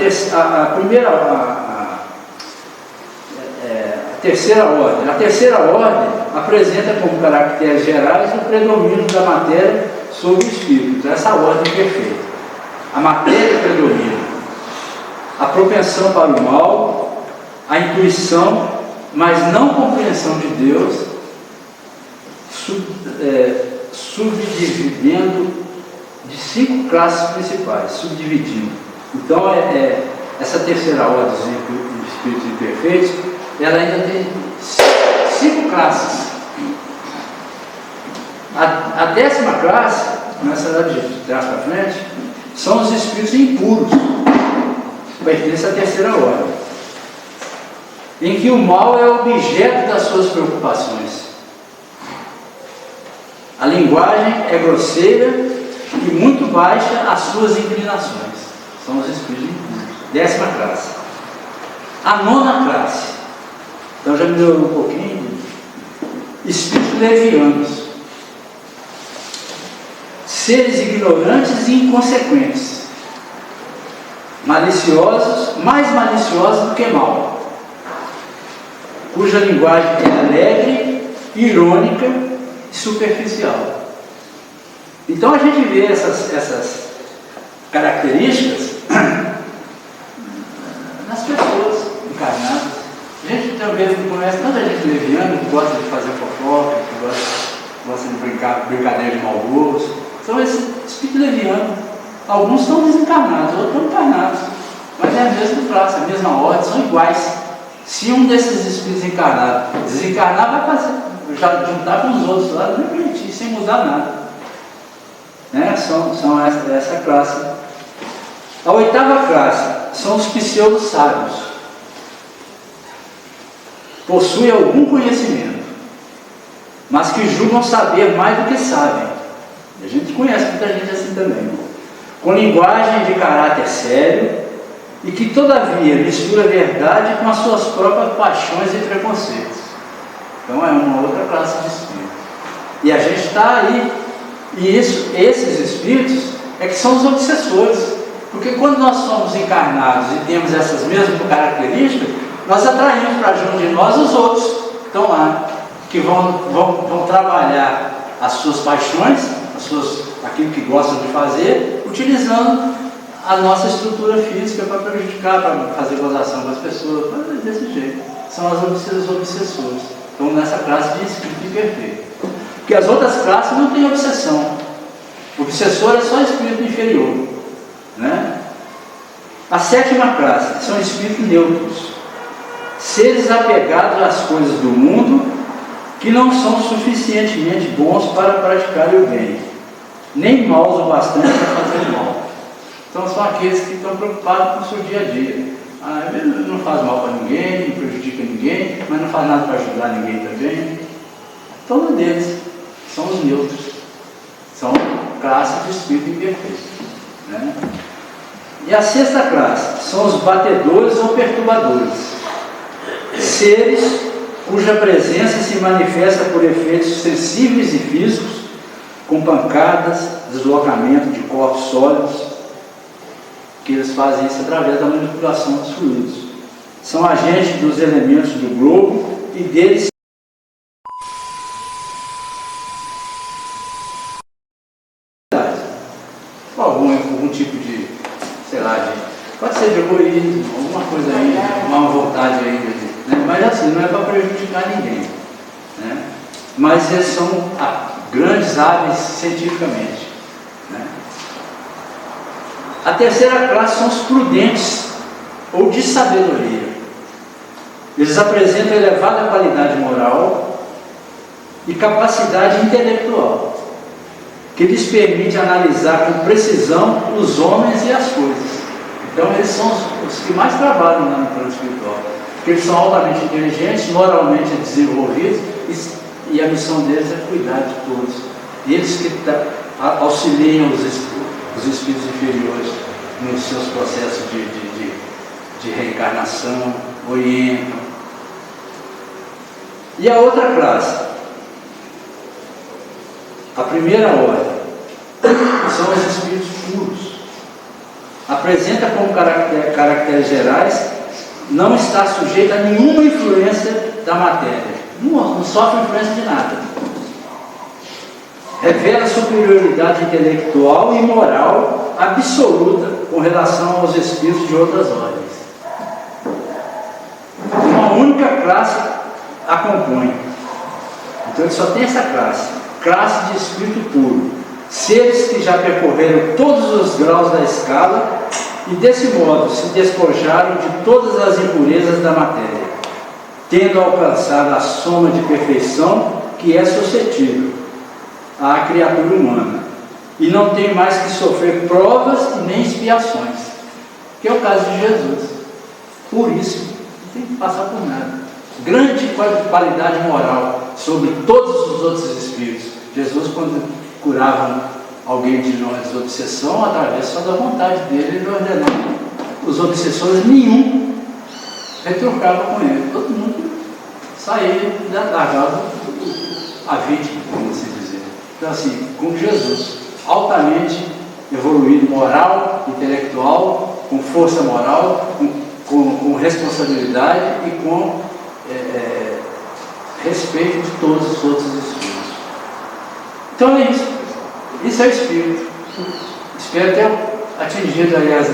terceira ordem. A terceira ordem apresenta como caracteres gerais o predomínio da matéria sobre o espírito. Então, essa ordem perfeita. A matéria predomina. A propensão para o mal, a intuição, mas não compreensão de Deus, subdividendo de 5 classes principais, subdividindo. Então, essa terceira ordem dos espíritos imperfeitos, ela ainda tem 5 classes. A 10ª classe, nessa de trás para frente, são os espíritos impuros, pertence à terceira ordem, em que o mal é objeto das suas preocupações. A linguagem é grosseira e muito baixa às suas inclinações. São os espíritos impuros. 10ª classe. A 9ª classe, então já melhorou um pouquinho, espíritos levianos. Seres ignorantes e inconsequentes, maliciosos, mais maliciosos do que mal, cuja linguagem é alegre, irônica e superficial. Então a gente vê essas características nas pessoas encarnadas. A gente também conhece tanta gente leviana que gosta de fazer fofoca, que gosta de brincadeira de mau gosto. São esse espírito leviano. Alguns estão desencarnados, outros estão encarnados. Mas é a mesma classe, a mesma ordem, são iguais. Se um desses espíritos encarnados desencarnar, vai fazer, já juntar com os outros lá, não permitir, sem mudar nada. Né? São essa classe. A 8ª classe são os pseudo-sábios. Possuem algum conhecimento, mas que julgam saber mais do que sabem. A gente conhece muita gente assim também. Com linguagem de caráter sério e que, todavia, mistura a verdade com as suas próprias paixões e preconceitos. Então, é uma outra classe de espíritos. E a gente está aí. E esses espíritos é que são os obsessores. Porque quando nós somos encarnados e temos essas mesmas características, nós atraímos para junto de nós os outros que estão lá, que vão trabalhar as suas paixões, aquilo que gostam de fazer, utilizando a nossa estrutura física para prejudicar, para fazer gozação com as pessoas, desse jeito. São os obsessores. Estão nessa classe de espírito imperfeito. Porque as outras classes não têm obsessão. O obsessor é só espírito inferior, né? A 7ª classe são espíritos neutros, seres apegados às coisas do mundo que não são suficientemente bons para praticar o bem, nem maus o bastante para fazer mal. Então são aqueles que estão preocupados com o seu dia a dia. Ele não faz mal para ninguém, não prejudica ninguém, mas não faz nada para ajudar ninguém também. Todos deles são os neutros, são classes de espírito imperfeito, né? E a 6ª classe são os batedores ou perturbadores, seres cuja presença se manifesta por efeitos sensíveis e físicos, com pancadas, deslocamento de corpos sólidos, que eles fazem isso através da manipulação dos fluidos. São agentes dos elementos do globo e deles algum tipo de, sei lá, pode ser de egoísmo, alguma coisa aí, uma vontade aí, né? Mas assim, não é para prejudicar ninguém, né? Mas eles são grandes aves cientificamente, né? A terceira classe são os prudentes, ou de sabedoria. Eles apresentam elevada qualidade moral e capacidade intelectual, que lhes permite analisar com precisão os homens e as coisas. Então eles são os que mais trabalham no plano espiritual, porque eles são altamente inteligentes, moralmente desenvolvidos, e a missão deles é cuidar de todos. Eles que auxiliam os espíritos inferiores nos seus processos de reencarnação, orientam. E a outra classe, a primeira ordem, são os espíritos puros. Apresenta como caracteres gerais, não está sujeito a nenhuma influência da matéria, não sofre influência de nada. Revela superioridade intelectual e moral absoluta com relação aos espíritos de outras ordens. Uma única classe a compõe. Então ele só tem essa classe de espírito puro, seres que já percorreram todos os graus da escala e desse modo se despojaram de todas as impurezas da matéria, tendo alcançado a soma de perfeição que é suscetível à criatura humana, e não tem mais que sofrer provas e nem expiações, que é o caso de Jesus, puríssimo, não tem que passar por nada, grande qualidade moral sobre todos os outros espíritos. Jesus, quando curava alguém de obsessão, através só da vontade dele, ele ordenava. Os obsessores, nenhum retrucava com ele. Todo mundo saía da largava a vítima, como se dizer. Então assim, com Jesus, altamente evoluído, moral, intelectual, com força moral, com responsabilidade e com respeito de todos os outros espíritos. Então é isso. Isso é espírito. Espero ter atingido, aliás,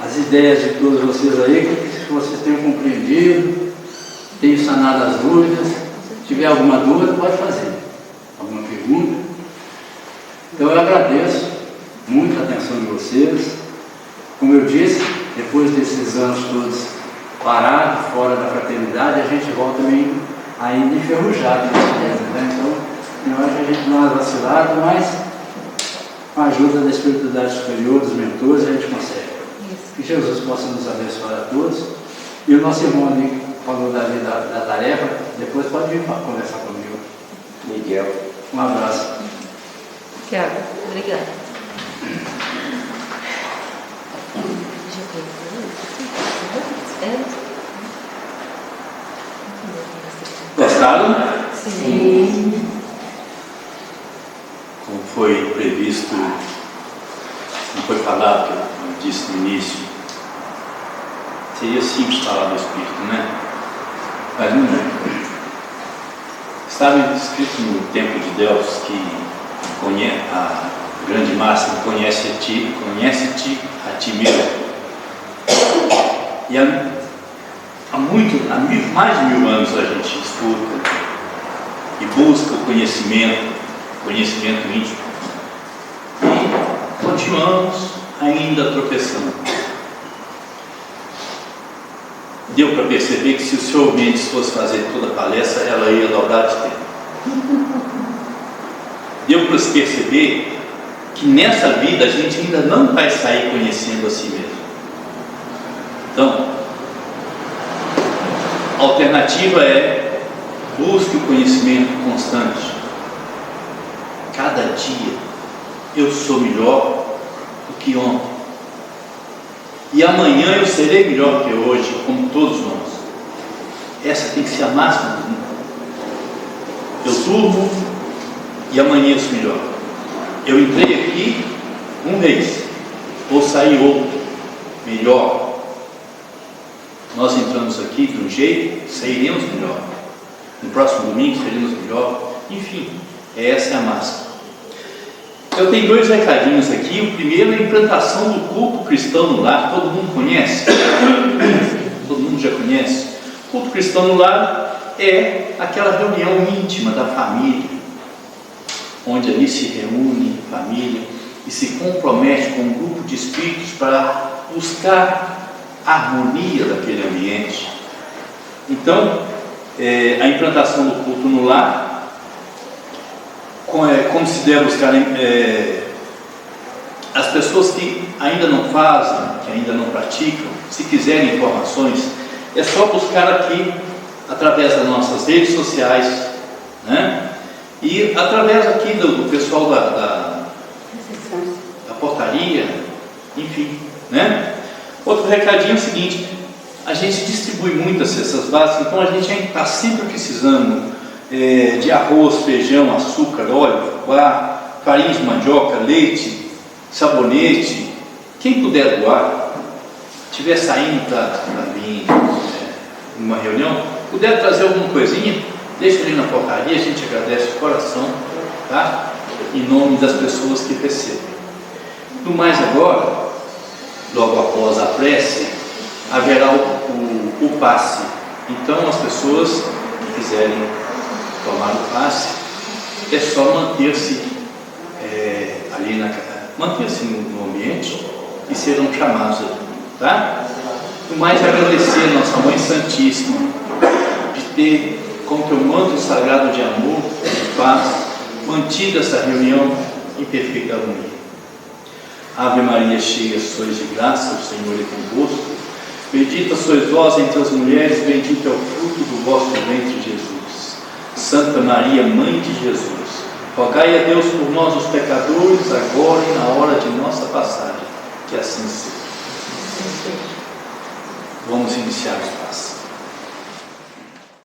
as ideias de todos vocês aí, que vocês tenham compreendido, tenham sanado as dúvidas. Se tiver alguma dúvida, pode fazer. Alguma pergunta? Então eu agradeço muito a atenção de vocês. Como eu disse, depois desses anos todos parados, fora da fraternidade, a gente volta meio ainda enferrujado, né? Então, tem hora que a gente dá umas vaciladas, mas com a ajuda da espiritualidade superior, dos mentores, a gente consegue. Que Jesus possa nos abençoar a todos. E o nosso irmão ali falou da tarefa, depois pode vir conversar comigo. Miguel. Um abraço. Tiago, obrigada. Gostaram? Sim. Como foi previsto, como foi falado, que eu disse no início, seria simples falar do Espírito, né? Mas não é. Estava escrito no Templo de Delfos que a grande máxima conhece-te a ti mesmo. E há mais de 1000 anos a gente estuda e busca o conhecimento íntimo, e continuamos ainda tropeçando. Deu para perceber que se o Sr. Mendes fosse fazer toda a palestra, ela ia dobrar de tempo. Deu para se perceber que nessa vida a gente ainda não vai sair conhecendo a si mesmo. Então, a alternativa é: busque o conhecimento constante. Cada dia eu sou melhor do que ontem, e amanhã eu serei melhor que hoje, como todos nós. Essa tem que ser a máxima do mundo. Eu durmo e amanhã eu sou melhor. eu entrei aqui um mês, vou sair outro, melhor. Nós entramos aqui de um jeito, sairemos melhor. No próximo domingo seremos melhor. Enfim, essa é a máscara. Eu tenho 2 recadinhos aqui. O primeiro é a implantação do culto cristão no lar. Todo mundo conhece? Todo mundo já conhece? O culto cristão no lar é aquela reunião íntima da família, onde ali se reúne família e se compromete com um grupo de espíritos para buscar a harmonia daquele ambiente. Então, a implantação do culto no lar considera buscar as pessoas que ainda não fazem, que ainda não praticam. Se quiserem informações, é só buscar aqui através das nossas redes sociais, né? E através aqui do pessoal da portaria, enfim, né? Outro recadinho é o seguinte: a gente distribui muitas cestas básicas, então a gente está sempre precisando de arroz, feijão, açúcar, óleo, fubá, farinha de mandioca, leite, sabonete. Quem puder doar, estiver saindo para vir numa reunião, puder trazer alguma coisinha, deixa ali na portaria, a gente agradece de coração, tá? Em nome das pessoas que recebem. No mais agora, logo após a prece, haverá o passe. Então as pessoas que quiserem tomar o passe, é só manter-se ali manter-se no ambiente e serão chamados ali, tá? No mais, agradecer a nossa Mãe Santíssima de ter, com teu manto sagrado de amor e paz, mantido essa reunião em perfeita harmonia. Ave Maria, cheia sois de graça, o Senhor é convosco. Bendita sois vós entre as mulheres, bendito é o fruto do vosso ventre, Jesus. Santa Maria, Mãe de Jesus, rogai a Deus por nós, os pecadores, agora e na hora de nossa passagem. Que assim seja. Vamos iniciar os passos.